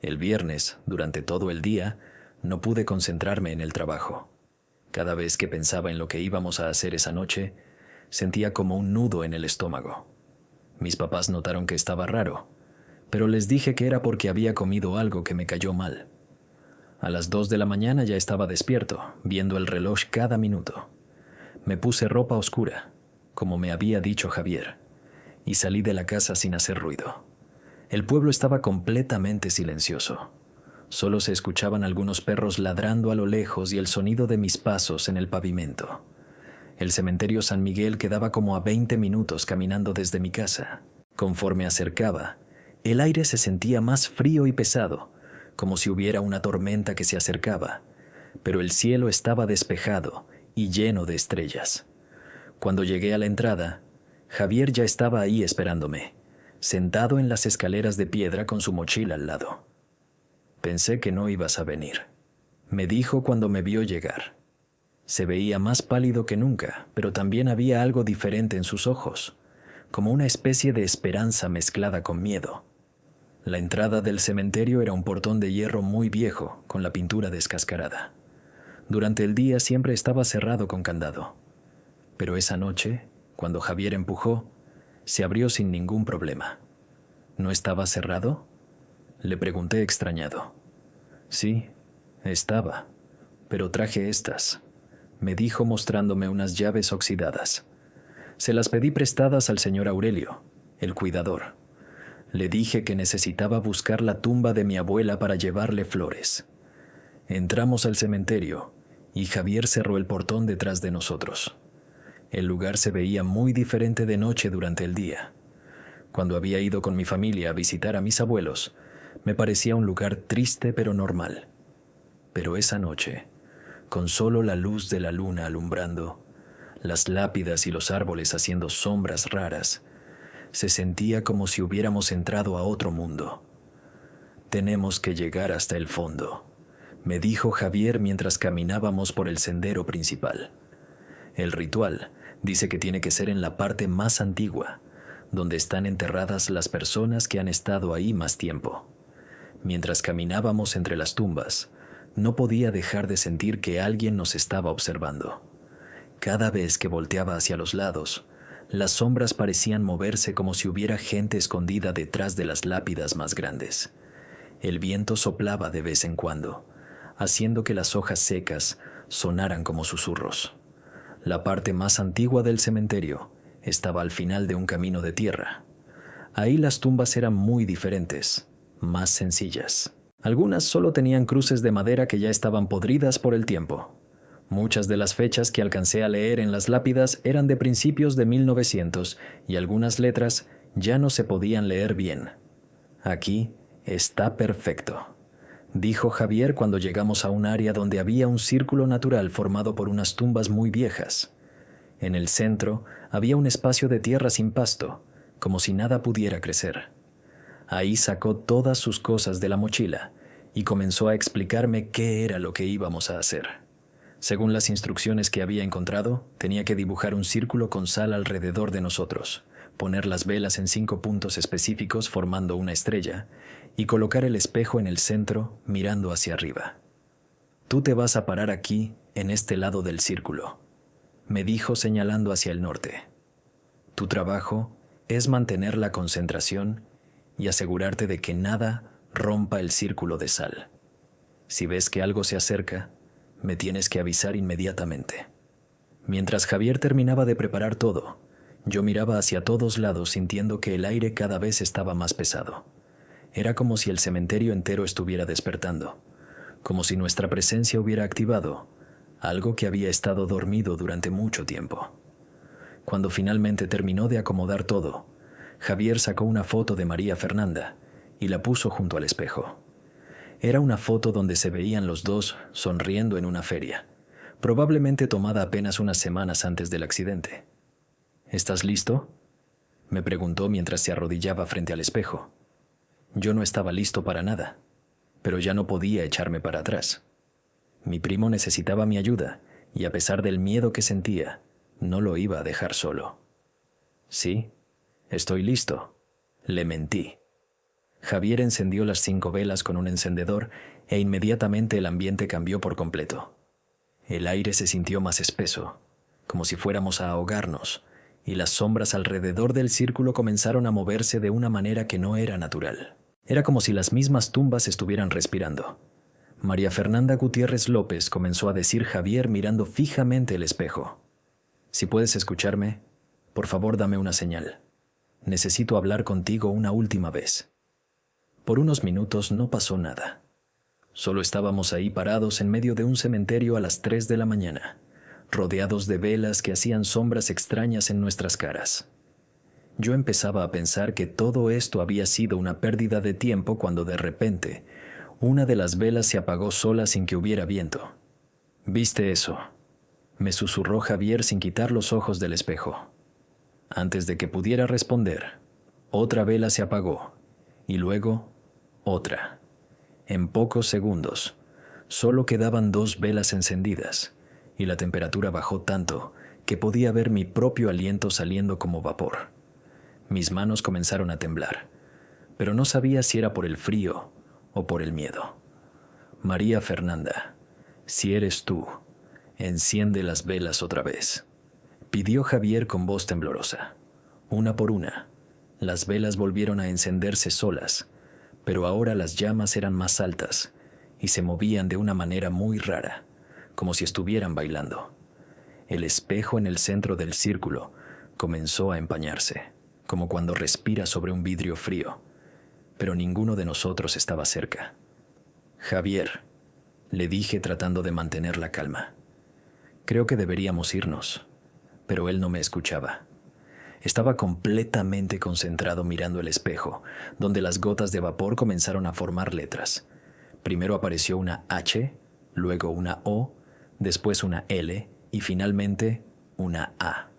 El viernes, durante todo el día, no pude concentrarme en el trabajo. Cada vez que pensaba en lo que íbamos a hacer esa noche, sentía como un nudo en el estómago. Mis papás notaron que estaba raro, pero les dije que era porque había comido algo que me cayó mal. A las 2 de la mañana ya estaba despierto, viendo el reloj cada minuto. Me puse ropa oscura, como me había dicho Javier, y salí de la casa sin hacer ruido. El pueblo estaba completamente silencioso. Solo se escuchaban algunos perros ladrando a lo lejos y el sonido de mis pasos en el pavimento. El cementerio San Miguel quedaba como a 20 minutos caminando desde mi casa. Conforme acercaba, el aire se sentía más frío y pesado, como si hubiera una tormenta que se acercaba, pero el cielo estaba despejado y lleno de estrellas. Cuando llegué a la entrada, Javier ya estaba ahí esperándome, sentado en las escaleras de piedra con su mochila al lado. Pensé que no ibas a venir, me dijo cuando me vio llegar. Se veía más pálido que nunca, pero también había algo diferente en sus ojos, como una especie de esperanza mezclada con miedo. La entrada del cementerio era un portón de hierro muy viejo, con la pintura descascarada. Durante el día siempre estaba cerrado con candado. Pero esa noche, cuando Javier empujó, se abrió sin ningún problema. ¿No estaba cerrado?, le pregunté extrañado. Sí, estaba, pero traje estas, me dijo mostrándome unas llaves oxidadas. Se las pedí prestadas al señor Aurelio, el cuidador. Le dije que necesitaba buscar la tumba de mi abuela para llevarle flores. Entramos al cementerio y Javier cerró el portón detrás de nosotros. El lugar se veía muy diferente de noche durante el día. Cuando había ido con mi familia a visitar a mis abuelos, me parecía un lugar triste pero normal. Pero esa noche, con solo la luz de la luna alumbrando, las lápidas y los árboles haciendo sombras raras, se sentía como si hubiéramos entrado a otro mundo. Tenemos que llegar hasta el fondo, me dijo Javier mientras caminábamos por el sendero principal. El ritual dice que tiene que ser en la parte más antigua, donde están enterradas las personas que han estado ahí más tiempo. Mientras caminábamos entre las tumbas, no podía dejar de sentir que alguien nos estaba observando. Cada vez que volteaba hacia los lados, las sombras parecían moverse como si hubiera gente escondida detrás de las lápidas más grandes. El viento soplaba de vez en cuando, haciendo que las hojas secas sonaran como susurros. La parte más antigua del cementerio estaba al final de un camino de tierra. Ahí las tumbas eran muy diferentes, más sencillas. Algunas solo tenían cruces de madera que ya estaban podridas por el tiempo. Muchas de las fechas que alcancé a leer en las lápidas eran de principios de 1900 y algunas letras ya no se podían leer bien. Aquí está perfecto, dijo Javier cuando llegamos a un área donde había un círculo natural formado por unas tumbas muy viejas. En el centro había un espacio de tierra sin pasto, como si nada pudiera crecer. Ahí sacó todas sus cosas de la mochila y comenzó a explicarme qué era lo que íbamos a hacer. Según las instrucciones que había encontrado, tenía que dibujar un círculo con sal alrededor de nosotros, poner las velas en 5 puntos específicos formando una estrella y colocar el espejo en el centro mirando hacia arriba. Tú te vas a parar aquí, en este lado del círculo, me dijo señalando hacia el norte. Tu trabajo es mantener la concentración y asegurarte de que nada rompa el círculo de sal. Si ves que algo se acerca, me tienes que avisar inmediatamente. Mientras Javier terminaba de preparar todo, yo miraba hacia todos lados sintiendo que el aire cada vez estaba más pesado. Era como si el cementerio entero estuviera despertando, como si nuestra presencia hubiera activado algo que había estado dormido durante mucho tiempo. Cuando finalmente terminó de acomodar todo, Javier sacó una foto de María Fernanda y la puso junto al espejo. Era una foto donde se veían los dos sonriendo en una feria, probablemente tomada apenas unas semanas antes del accidente. ¿Estás listo?, me preguntó mientras se arrodillaba frente al espejo. Yo no estaba listo para nada, pero ya no podía echarme para atrás. Mi primo necesitaba mi ayuda, y a pesar del miedo que sentía, no lo iba a dejar solo. Sí, estoy listo, le mentí. Javier encendió las 5 velas con un encendedor e inmediatamente el ambiente cambió por completo. El aire se sintió más espeso, como si fuéramos a ahogarnos, y las sombras alrededor del círculo comenzaron a moverse de una manera que no era natural. Era como si las mismas tumbas estuvieran respirando. María Fernanda Gutiérrez López comenzó a decir Javier mirando fijamente el espejo. Si puedes escucharme, por favor dame una señal. Necesito hablar contigo una última vez. Por unos minutos no pasó nada. Solo estábamos ahí parados en medio de un cementerio a las 3 de la mañana, rodeados de velas que hacían sombras extrañas en nuestras caras. Yo empezaba a pensar que todo esto había sido una pérdida de tiempo cuando de repente una de las velas se apagó sola sin que hubiera viento. ¿Viste eso?, me susurró Javier sin quitar los ojos del espejo. Antes de que pudiera responder, otra vela se apagó y luego otra. En pocos segundos, solo quedaban 2 velas encendidas y la temperatura bajó tanto que podía ver mi propio aliento saliendo como vapor. Mis manos comenzaron a temblar, pero no sabía si era por el frío o por el miedo. María Fernanda, si eres tú, enciende las velas otra vez, pidió Javier con voz temblorosa. Una por una, las velas volvieron a encenderse solas, pero ahora las llamas eran más altas y se movían de una manera muy rara, como si estuvieran bailando. El espejo en el centro del círculo comenzó a empañarse, como cuando respira sobre un vidrio frío, pero ninguno de nosotros estaba cerca. Javier, le dije tratando de mantener la calma. Creo que deberíamos irnos, pero él no me escuchaba. Estaba completamente concentrado mirando el espejo, donde las gotas de vapor comenzaron a formar letras. Primero apareció una H, luego una O, después una L y finalmente una A.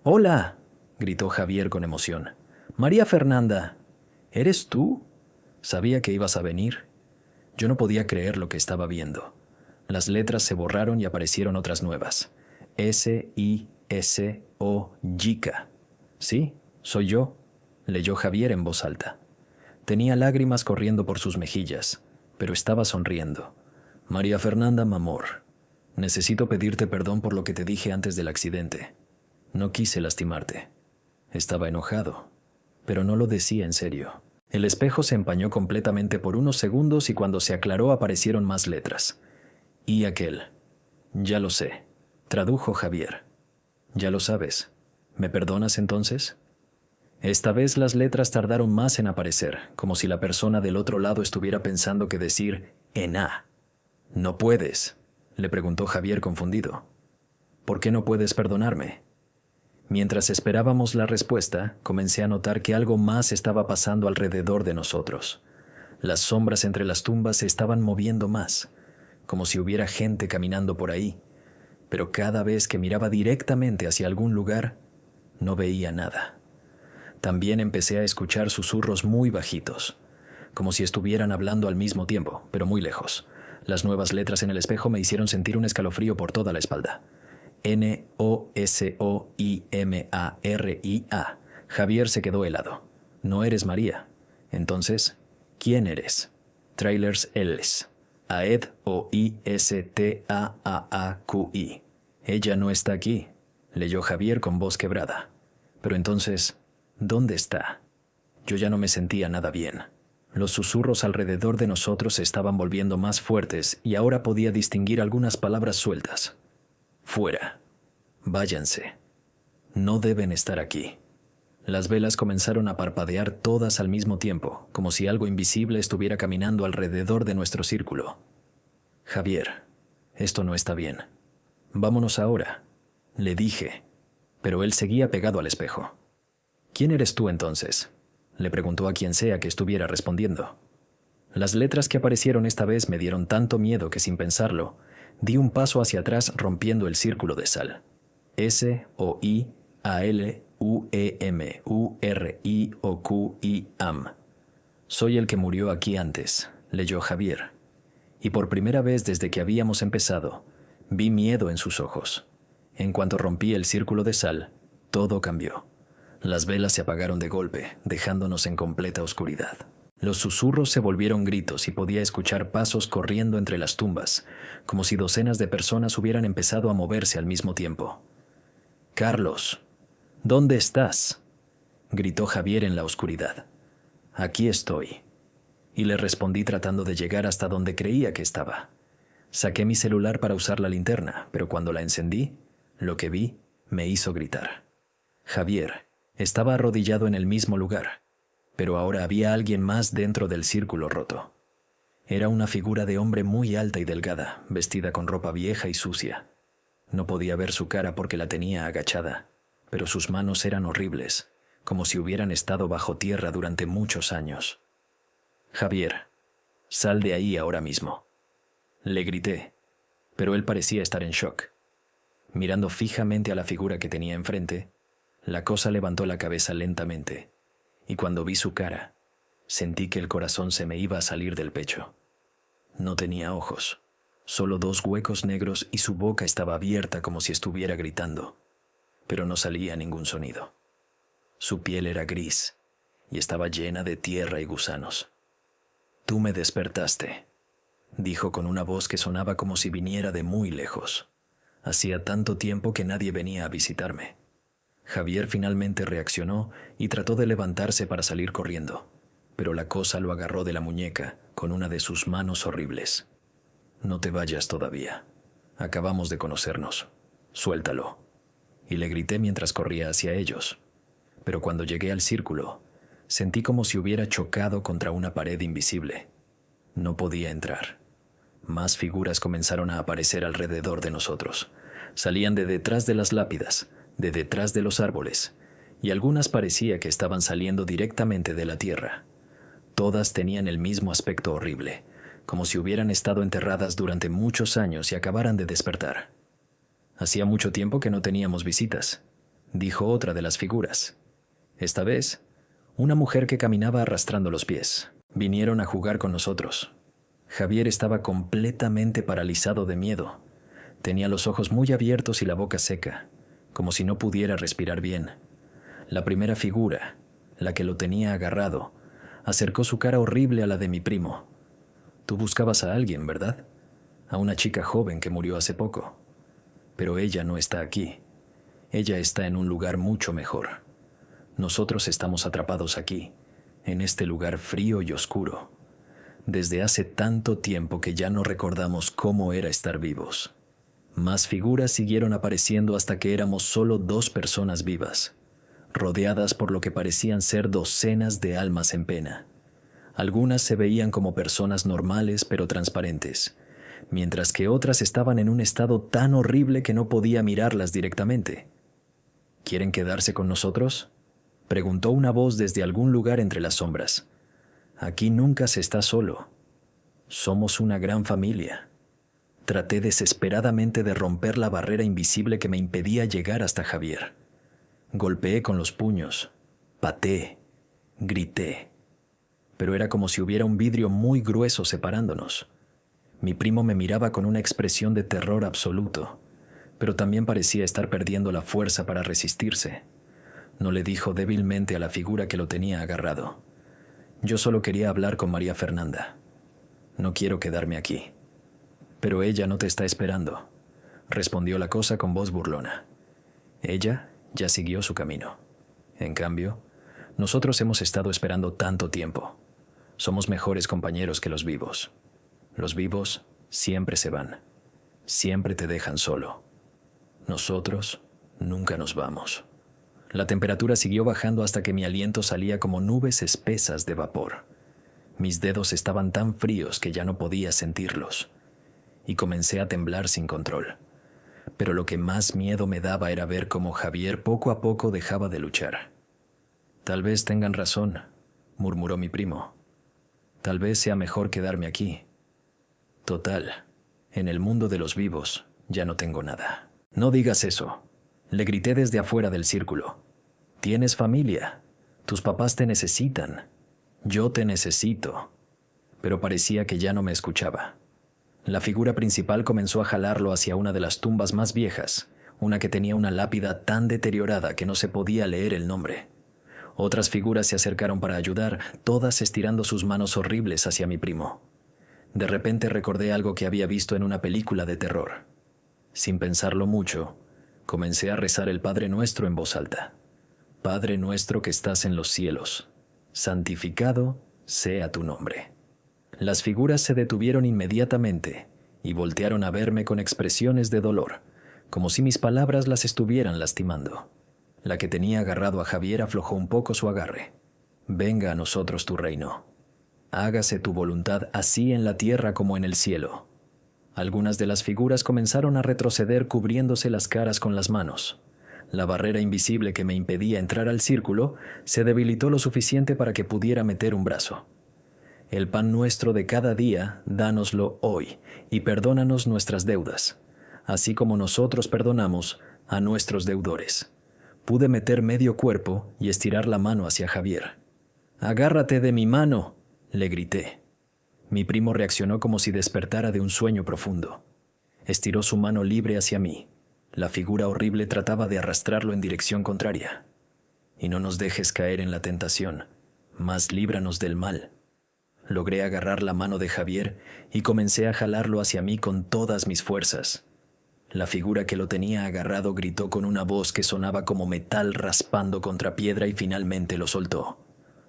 ¡Hola!, gritó Javier con emoción. «María Fernanda, ¿eres tú? Sabía que ibas a venir». Yo no podía creer lo que estaba viendo. Las letras se borraron y aparecieron otras nuevas. S-I-S-O Yica. Sí, soy yo, leyó Javier en voz alta. Tenía lágrimas corriendo por sus mejillas, pero estaba sonriendo. María Fernanda, mi amor, necesito pedirte perdón por lo que te dije antes del accidente. No quise lastimarte. Estaba enojado, pero no lo decía en serio. El espejo se empañó completamente por unos segundos y cuando se aclaró aparecieron más letras. Y aquel. Ya lo sé, tradujo Javier. Ya lo sabes. ¿Me perdonas entonces? Esta vez las letras tardaron más en aparecer, como si la persona del otro lado estuviera pensando que decir en A. «No puedes», le preguntó Javier confundido. «¿Por qué no puedes perdonarme?» Mientras esperábamos la respuesta, comencé a notar que algo más estaba pasando alrededor de nosotros. Las sombras entre las tumbas se estaban moviendo más, como si hubiera gente caminando por ahí, pero cada vez que miraba directamente hacia algún lugar, no veía nada. También empecé a escuchar susurros muy bajitos, como si estuvieran hablando al mismo tiempo, pero muy lejos. Las nuevas letras en el espejo me hicieron sentir un escalofrío por toda la espalda. Nosoimaria. Javier se quedó helado. No eres María. Entonces, ¿quién eres? Trailers Els. Aed Oistaaqui. Ella no está aquí, leyó Javier con voz quebrada. Pero entonces, ¿dónde está? Yo ya no me sentía nada bien. Los susurros alrededor de nosotros se estaban volviendo más fuertes y ahora podía distinguir algunas palabras sueltas. Fuera. Váyanse. No deben estar aquí. Las velas comenzaron a parpadear todas al mismo tiempo, como si algo invisible estuviera caminando alrededor de nuestro círculo. Javier, esto no está bien. Vámonos ahora, le dije, pero él seguía pegado al espejo. ¿Quién eres tú entonces?, le preguntó a quien sea que estuviera respondiendo. Las letras que aparecieron esta vez me dieron tanto miedo que sin pensarlo, di un paso hacia atrás rompiendo el círculo de sal. SoialumuriOQIam. Soy el que murió aquí antes, leyó Javier. Y por primera vez desde que habíamos empezado, vi miedo en sus ojos. En cuanto rompí el círculo de sal, todo cambió. Las velas se apagaron de golpe, dejándonos en completa oscuridad. Los susurros se volvieron gritos y podía escuchar pasos corriendo entre las tumbas, como si docenas de personas hubieran empezado a moverse al mismo tiempo. «Carlos, ¿dónde estás?», gritó Javier en la oscuridad. «Aquí estoy», y le respondí tratando de llegar hasta donde creía que estaba. Saqué mi celular para usar la linterna, pero cuando la encendí, lo que vi me hizo gritar. Javier estaba arrodillado en el mismo lugar, pero ahora había alguien más dentro del círculo roto. Era una figura de hombre muy alta y delgada, vestida con ropa vieja y sucia. No podía ver su cara porque la tenía agachada, pero sus manos eran horribles, como si hubieran estado bajo tierra durante muchos años. «Javier, sal de ahí ahora mismo», le grité, pero él parecía estar en shock. Mirando fijamente a la figura que tenía enfrente, la cosa levantó la cabeza lentamente, y cuando vi su cara, sentí que el corazón se me iba a salir del pecho. No tenía ojos, solo 2 huecos negros y su boca estaba abierta como si estuviera gritando, pero no salía ningún sonido. Su piel era gris y estaba llena de tierra y gusanos. «Tú me despertaste», dijo con una voz que sonaba como si viniera de muy lejos. Hacía tanto tiempo que nadie venía a visitarme. Javier finalmente reaccionó y trató de levantarse para salir corriendo, pero la cosa lo agarró de la muñeca con una de sus manos horribles. «No te vayas todavía. Acabamos de conocernos. Suéltalo», y le grité mientras corría hacia ellos. Pero cuando llegué al círculo, sentí como si hubiera chocado contra una pared invisible. No podía entrar. Más figuras comenzaron a aparecer alrededor de nosotros. Salían de detrás de las lápidas, de detrás de los árboles, y algunas parecía que estaban saliendo directamente de la tierra. Todas tenían el mismo aspecto horrible, como si hubieran estado enterradas durante muchos años y acabaran de despertar. «Hacía mucho tiempo que no teníamos visitas», dijo otra de las figuras. Esta vez, una mujer que caminaba arrastrando los pies. Vinieron a jugar con nosotros. Javier estaba completamente paralizado de miedo. Tenía los ojos muy abiertos y la boca seca, como si no pudiera respirar bien. La primera figura, la que lo tenía agarrado, acercó su cara horrible a la de mi primo. «Tú buscabas a alguien, ¿verdad? A una chica joven que murió hace poco. Pero ella no está aquí. Ella está en un lugar mucho mejor. Nosotros estamos atrapados aquí, en este lugar frío y oscuro, desde hace tanto tiempo que ya no recordamos cómo era estar vivos». Más figuras siguieron apareciendo hasta que éramos solo 2 personas vivas, rodeadas por lo que parecían ser docenas de almas en pena. Algunas se veían como personas normales pero transparentes, mientras que otras estaban en un estado tan horrible que no podía mirarlas directamente. «¿Quieren quedarse con nosotros?», preguntó una voz desde algún lugar entre las sombras. «Aquí nunca se está solo. Somos una gran familia». Traté desesperadamente de romper la barrera invisible que me impedía llegar hasta Javier. Golpeé con los puños, pateé, grité, pero era como si hubiera un vidrio muy grueso separándonos. Mi primo me miraba con una expresión de terror absoluto, pero también parecía estar perdiendo la fuerza para resistirse. No le dijo débilmente a la figura que lo tenía agarrado: «Yo solo quería hablar con María Fernanda. No quiero quedarme aquí». «Pero ella no te está esperando», respondió la cosa con voz burlona. Ella ya siguió su camino. En cambio, nosotros hemos estado esperando tanto tiempo. Somos mejores compañeros que los vivos. Los vivos siempre se van, siempre te dejan solo. Nosotros nunca nos vamos. La temperatura siguió bajando hasta que mi aliento salía como nubes espesas de vapor. Mis dedos estaban tan fríos que ya no podía sentirlos, y comencé a temblar sin control. Pero lo que más miedo me daba era ver cómo Javier poco a poco dejaba de luchar. «Tal vez tengan razón», murmuró mi primo. «Tal vez sea mejor quedarme aquí. Total, en el mundo de los vivos ya no tengo nada». «No digas eso», le grité desde afuera del círculo. «Tienes familia. Tus papás te necesitan. Yo te necesito». Pero parecía que ya no me escuchaba. La figura principal comenzó a jalarlo hacia una de las tumbas más viejas, una que tenía una lápida tan deteriorada que no se podía leer el nombre. Otras figuras se acercaron para ayudar, todas estirando sus manos horribles hacia mi primo. De repente recordé algo que había visto en una película de terror. Sin pensarlo mucho, comencé a rezar el Padre Nuestro en voz alta. «Padre nuestro que estás en los cielos, santificado sea tu nombre». Las figuras se detuvieron inmediatamente y voltearon a verme con expresiones de dolor, como si mis palabras las estuvieran lastimando. La que tenía agarrado a Javier aflojó un poco su agarre. «Venga a nosotros tu reino. Hágase tu voluntad así en la tierra como en el cielo». Algunas de las figuras comenzaron a retroceder cubriéndose las caras con las manos. La barrera invisible que me impedía entrar al círculo se debilitó lo suficiente para que pudiera meter un brazo. «El pan nuestro de cada día, dánoslo hoy, y perdónanos nuestras deudas, así como nosotros perdonamos a nuestros deudores». Pude meter medio cuerpo y estirar la mano hacia Javier. «¡Agárrate de mi mano!», le grité. Mi primo reaccionó como si despertara de un sueño profundo. Estiró su mano libre hacia mí. La figura horrible trataba de arrastrarlo en dirección contraria. «Y no nos dejes caer en la tentación, mas líbranos del mal». Logré agarrar la mano de Javier y comencé a jalarlo hacia mí con todas mis fuerzas. La figura que lo tenía agarrado gritó con una voz que sonaba como metal raspando contra piedra y finalmente lo soltó.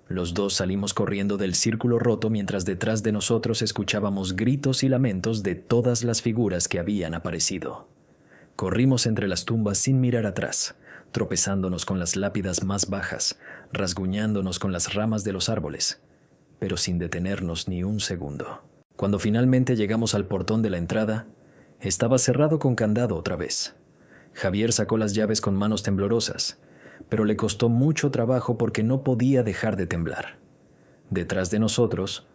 Los dos salimos corriendo del círculo roto mientras detrás de nosotros escuchábamos gritos y lamentos de todas las figuras que habían aparecido. Corrimos entre las tumbas sin mirar atrás, tropezándonos con las lápidas más bajas, rasguñándonos con las ramas de los árboles, pero sin detenernos ni un segundo. Cuando finalmente llegamos al portón de la entrada, estaba cerrado con candado otra vez. Javier sacó las llaves con manos temblorosas, pero le costó mucho trabajo porque no podía dejar de temblar. Detrás de nosotros,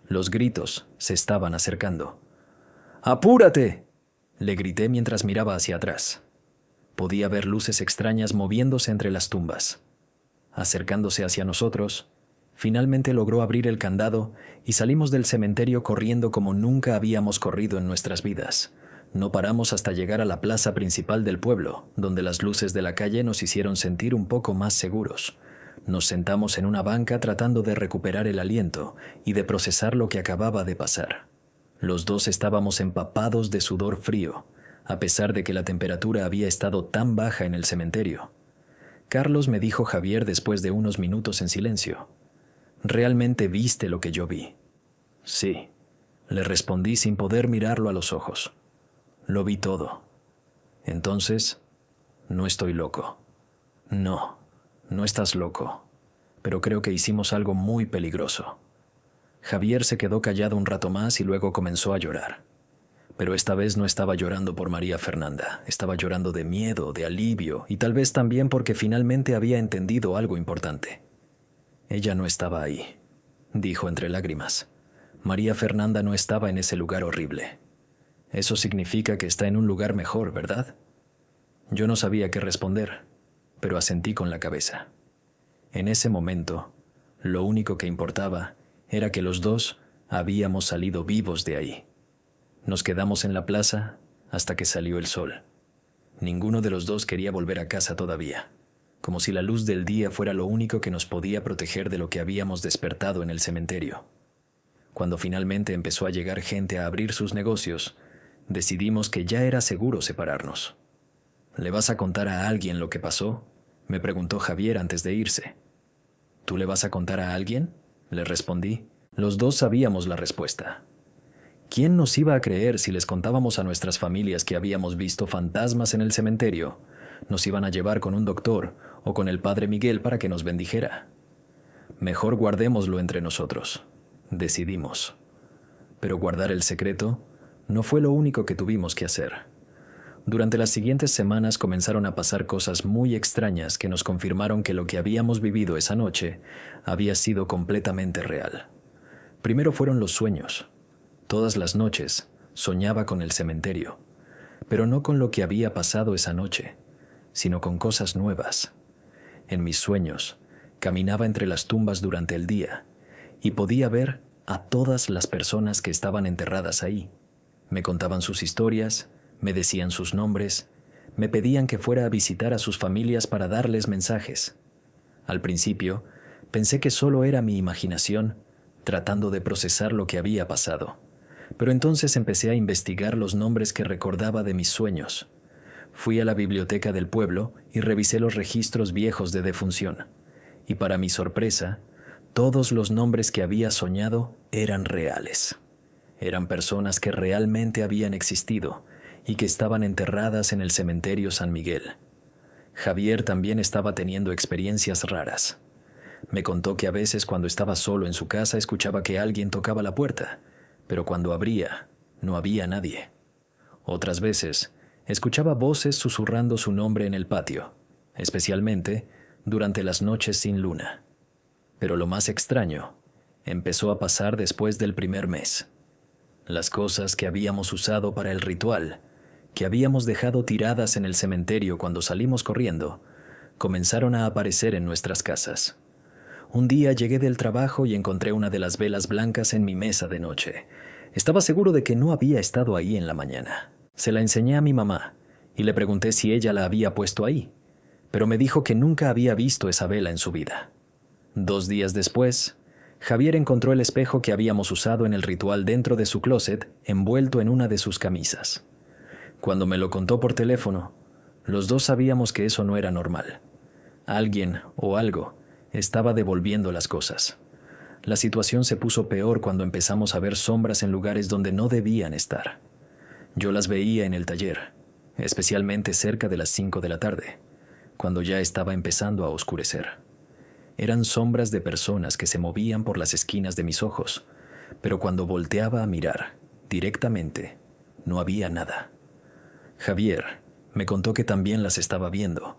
los gritos se estaban acercando. «¡Apúrate!», le grité mientras miraba hacia atrás. Podía ver luces extrañas moviéndose entre las tumbas. Acercándose hacia nosotros, finalmente logró abrir el candado y salimos del cementerio corriendo como nunca habíamos corrido en nuestras vidas. No paramos hasta llegar a la plaza principal del pueblo, donde las luces de la calle nos hicieron sentir un poco más seguros. Nos sentamos en una banca tratando de recuperar el aliento y de procesar lo que acababa de pasar. Los dos estábamos empapados de sudor frío, a pesar de que la temperatura había estado tan baja en el cementerio. Carlos, me dijo Javier después de unos minutos en silencio: «¿Realmente viste lo que yo vi?». «Sí», le respondí sin poder mirarlo a los ojos. «Lo vi todo». «Entonces, no estoy loco». «No, no estás loco, pero creo que hicimos algo muy peligroso». Javier se quedó callado un rato más y luego comenzó a llorar. Pero esta vez no estaba llorando por María Fernanda, estaba llorando de miedo, de alivio y tal vez también porque finalmente había entendido algo importante. «Ella no estaba ahí», dijo entre lágrimas. «María Fernanda no estaba en ese lugar horrible. Eso significa que está en un lugar mejor, ¿verdad? Yo no sabía qué responder, pero asentí con la cabeza. En ese momento, lo único que importaba era que los dos habíamos salido vivos de ahí. Nos quedamos en la plaza hasta que salió el sol. Ninguno de los dos quería volver a casa todavía, como si la luz del día fuera lo único que nos podía proteger de lo que habíamos despertado en el cementerio. Cuando finalmente empezó a llegar gente a abrir sus negocios, decidimos que ya era seguro separarnos. ¿Le vas a contar a alguien lo que pasó?, me preguntó Javier antes de irse. ¿Tú le vas a contar a alguien?, le respondí. Los dos sabíamos la respuesta. ¿Quién nos iba a creer si les contábamos a nuestras familias que habíamos visto fantasmas en el cementerio? Nos iban a llevar con un doctor o con el padre Miguel para que nos bendijera. Mejor guardémoslo entre nosotros, decidimos. Pero guardar el secreto no fue lo único que tuvimos que hacer. Durante las siguientes semanas comenzaron a pasar cosas muy extrañas que nos confirmaron que lo que habíamos vivido esa noche había sido completamente real. Primero fueron los sueños. Todas las noches soñaba con el cementerio, pero no con lo que había pasado esa noche, sino con cosas nuevas. En mis sueños, caminaba entre las tumbas durante el día y podía ver a todas las personas que estaban enterradas ahí. Me contaban sus historias, me decían sus nombres, me pedían que fuera a visitar a sus familias para darles mensajes. Al principio, pensé que solo era mi imaginación, tratando de procesar lo que había pasado. Pero entonces empecé a investigar los nombres que recordaba de mis sueños. Fui a la biblioteca del pueblo y revisé los registros viejos de defunción. Y para mi sorpresa, todos los nombres que había soñado eran reales. Eran personas que realmente habían existido y que estaban enterradas en el cementerio San Miguel. Javier también estaba teniendo experiencias raras. Me contó que a veces cuando estaba solo en su casa escuchaba que alguien tocaba la puerta, pero cuando abría, no había nadie. Otras veces, escuchaba voces susurrando su nombre en el patio, especialmente durante las noches sin luna. Pero lo más extraño empezó a pasar después del primer mes. Las cosas que habíamos usado para el ritual, que habíamos dejado tiradas en el cementerio cuando salimos corriendo, comenzaron a aparecer en nuestras casas. Un día llegué del trabajo y encontré una de las velas blancas en mi mesa de noche. Estaba seguro de que no había estado ahí en la mañana. Se la enseñé a mi mamá y le pregunté si ella la había puesto ahí, pero me dijo que nunca había visto esa vela en su vida. 2 días después, Javier encontró el espejo que habíamos usado en el ritual dentro de su closet, envuelto en una de sus camisas. Cuando me lo contó por teléfono, los dos sabíamos que eso no era normal. Alguien o algo estaba devolviendo las cosas. La situación se puso peor cuando empezamos a ver sombras en lugares donde no debían estar. Yo las veía en el taller, especialmente cerca de las 5 de la tarde, cuando ya estaba empezando a oscurecer. Eran sombras de personas que se movían por las esquinas de mis ojos, pero cuando volteaba a mirar directamente, no había nada. Javier me contó que también las estaba viendo,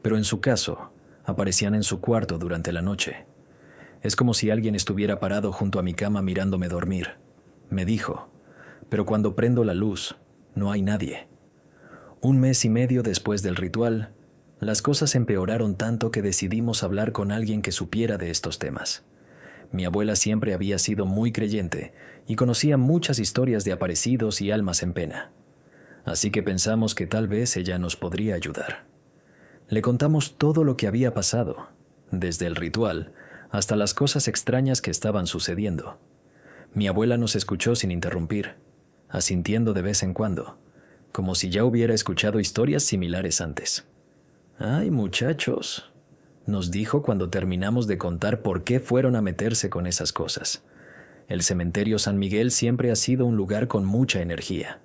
pero en su caso, aparecían en su cuarto durante la noche. Es como si alguien estuviera parado junto a mi cama mirándome dormir, me dijo, pero cuando prendo la luz, no hay nadie. 1 mes y medio después del ritual, las cosas empeoraron tanto que decidimos hablar con alguien que supiera de estos temas. Mi abuela siempre había sido muy creyente y conocía muchas historias de aparecidos y almas en pena. Así que pensamos que tal vez ella nos podría ayudar. Le contamos todo lo que había pasado, desde el ritual hasta las cosas extrañas que estaban sucediendo. Mi abuela nos escuchó sin interrumpir, asintiendo de vez en cuando, como si ya hubiera escuchado historias similares antes. «Ay, muchachos», nos dijo cuando terminamos de contar por qué fueron a meterse con esas cosas. El cementerio San Miguel siempre ha sido un lugar con mucha energía.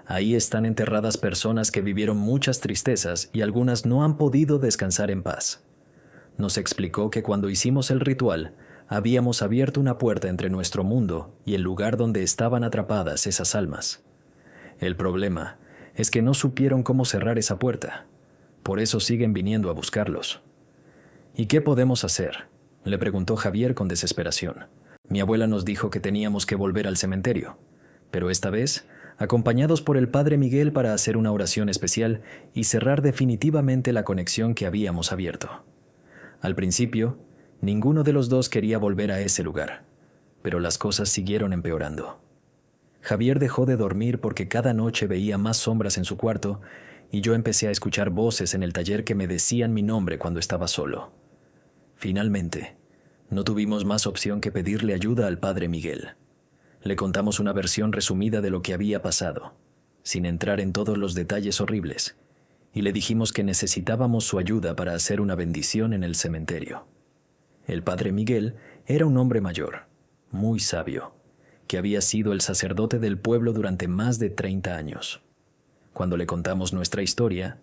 Ahí están enterradas personas que vivieron muchas tristezas y algunas no han podido descansar en paz. Nos explicó que cuando hicimos el ritual, habíamos abierto una puerta entre nuestro mundo y el lugar donde estaban atrapadas esas almas. El problema es que no supieron cómo cerrar esa puerta. Por eso siguen viniendo a buscarlos. «¿Y qué podemos hacer?», le preguntó Javier con desesperación. Mi abuela nos dijo que teníamos que volver al cementerio, pero esta vez acompañados por el Padre Miguel para hacer una oración especial y cerrar definitivamente la conexión que habíamos abierto. Al principio, ninguno de los dos quería volver a ese lugar, pero las cosas siguieron empeorando. Javier dejó de dormir porque cada noche veía más sombras en su cuarto y yo empecé a escuchar voces en el taller que me decían mi nombre cuando estaba solo. Finalmente, no tuvimos más opción que pedirle ayuda al Padre Miguel. Le contamos una versión resumida de lo que había pasado, sin entrar en todos los detalles horribles, y le dijimos que necesitábamos su ayuda para hacer una bendición en el cementerio. El Padre Miguel era un hombre mayor, muy sabio, que había sido el sacerdote del pueblo durante más de 30 años. Cuando le contamos nuestra historia,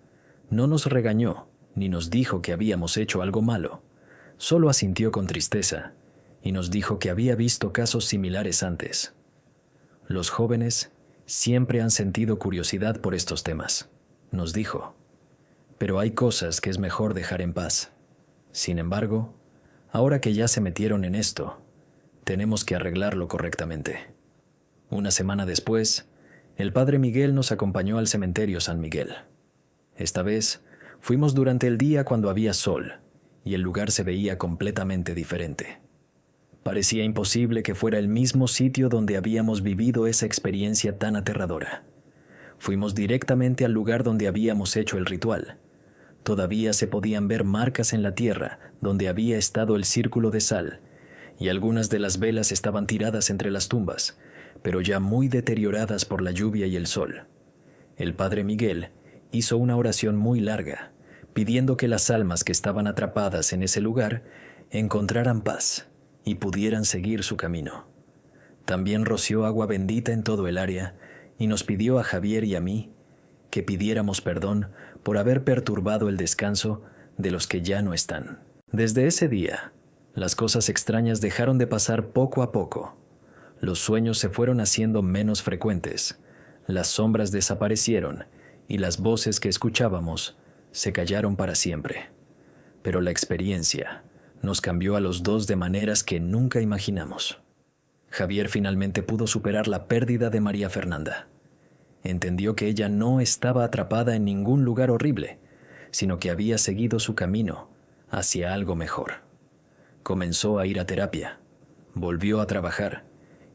no nos regañó ni nos dijo que habíamos hecho algo malo, solo asintió con tristeza y nos dijo que había visto casos similares antes. Los jóvenes siempre han sentido curiosidad por estos temas, nos dijo, pero hay cosas que es mejor dejar en paz. Sin embargo, ahora que ya se metieron en esto, tenemos que arreglarlo correctamente. Una semana después, el Padre Miguel nos acompañó al cementerio San Miguel. Esta vez, fuimos durante el día cuando había sol, y el lugar se veía completamente diferente. Parecía imposible que fuera el mismo sitio donde habíamos vivido esa experiencia tan aterradora. Fuimos directamente al lugar donde habíamos hecho el ritual. Todavía se podían ver marcas en la tierra donde había estado el círculo de sal, y algunas de las velas estaban tiradas entre las tumbas, pero ya muy deterioradas por la lluvia y el sol. El Padre Miguel hizo una oración muy larga, pidiendo que las almas que estaban atrapadas en ese lugar encontraran paz y pudieran seguir su camino. También roció agua bendita en todo el área y nos pidió a Javier y a mí que pidiéramos perdón por haber perturbado el descanso de los que ya no están. Desde ese día, las cosas extrañas dejaron de pasar poco a poco. Los sueños se fueron haciendo menos frecuentes, las sombras desaparecieron y las voces que escuchábamos se callaron para siempre. Pero la experiencia nos cambió a los dos de maneras que nunca imaginamos. Javier finalmente pudo superar la pérdida de María Fernanda. Entendió que ella no estaba atrapada en ningún lugar horrible, sino que había seguido su camino hacia algo mejor. Comenzó a ir a terapia, volvió a trabajar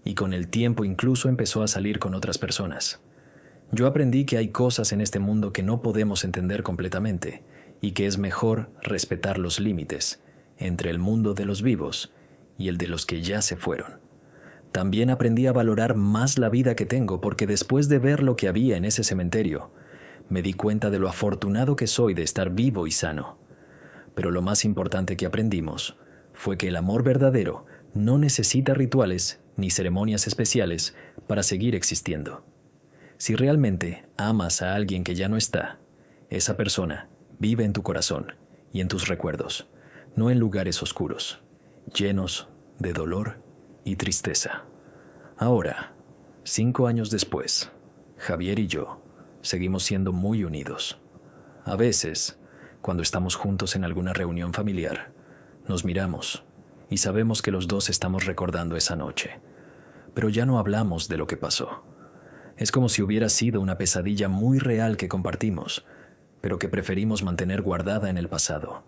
y con el tiempo incluso empezó a salir con otras personas. Yo aprendí que hay cosas en este mundo que no podemos entender completamente y que es mejor respetar los límites entre el mundo de los vivos y el de los que ya se fueron. También aprendí a valorar más la vida que tengo porque después de ver lo que había en ese cementerio, me di cuenta de lo afortunado que soy de estar vivo y sano. Pero lo más importante que aprendimos fue que el amor verdadero no necesita rituales ni ceremonias especiales para seguir existiendo. Si realmente amas a alguien que ya no está, esa persona vive en tu corazón y en tus recuerdos, no en lugares oscuros, llenos de dolor y tristeza. Ahora, 5 años después, Javier y yo seguimos siendo muy unidos. A veces, cuando estamos juntos en alguna reunión familiar, nos miramos y sabemos que los dos estamos recordando esa noche, pero ya no hablamos de lo que pasó. Es como si hubiera sido una pesadilla muy real que compartimos, pero que preferimos mantener guardada en el pasado.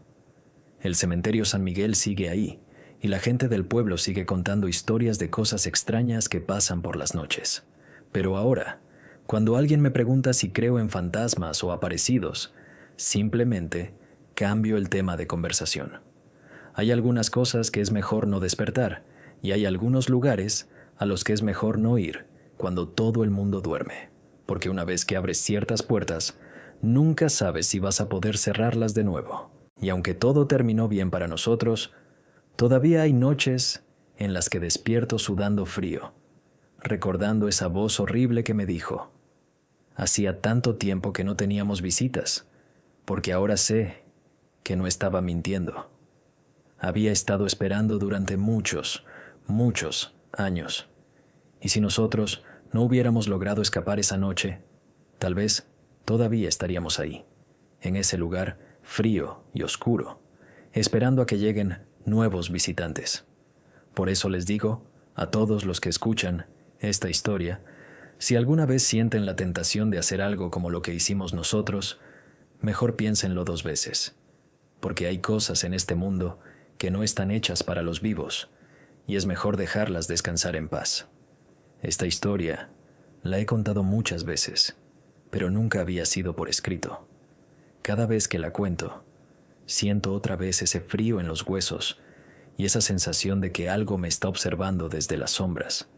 El cementerio San Miguel sigue ahí, y la gente del pueblo sigue contando historias de cosas extrañas que pasan por las noches. Pero ahora, cuando alguien me pregunta si creo en fantasmas o aparecidos, simplemente cambio el tema de conversación. Hay algunas cosas que es mejor no despertar, y hay algunos lugares a los que es mejor no ir cuando todo el mundo duerme, porque una vez que abres ciertas puertas, nunca sabes si vas a poder cerrarlas de nuevo. Y aunque todo terminó bien para nosotros, todavía hay noches en las que despierto sudando frío, recordando esa voz horrible que me dijo: hacía tanto tiempo que no teníamos visitas, porque ahora sé que no estaba mintiendo. Había estado esperando durante muchos, muchos años. Y si nosotros no hubiéramos logrado escapar esa noche, tal vez todavía estaríamos ahí, en ese lugar frío y oscuro, esperando a que lleguen nuevos visitantes. Por eso les digo a todos los que escuchan esta historia, Si alguna vez sienten la tentación de hacer algo como lo que hicimos nosotros, mejor piénsenlo 2 veces, porque hay cosas en este mundo que no están hechas para los vivos, y es mejor dejarlas descansar en paz. Esta historia la he contado muchas veces, pero nunca había sido por escrito. Cada vez que la cuento, siento otra vez ese frío en los huesos y esa sensación de que algo me está observando desde las sombras.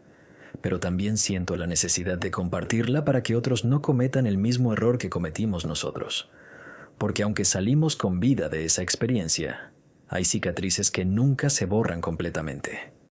Pero también siento la necesidad de compartirla para que otros no cometan el mismo error que cometimos nosotros. Porque aunque salimos con vida de esa experiencia, hay cicatrices que nunca se borran completamente.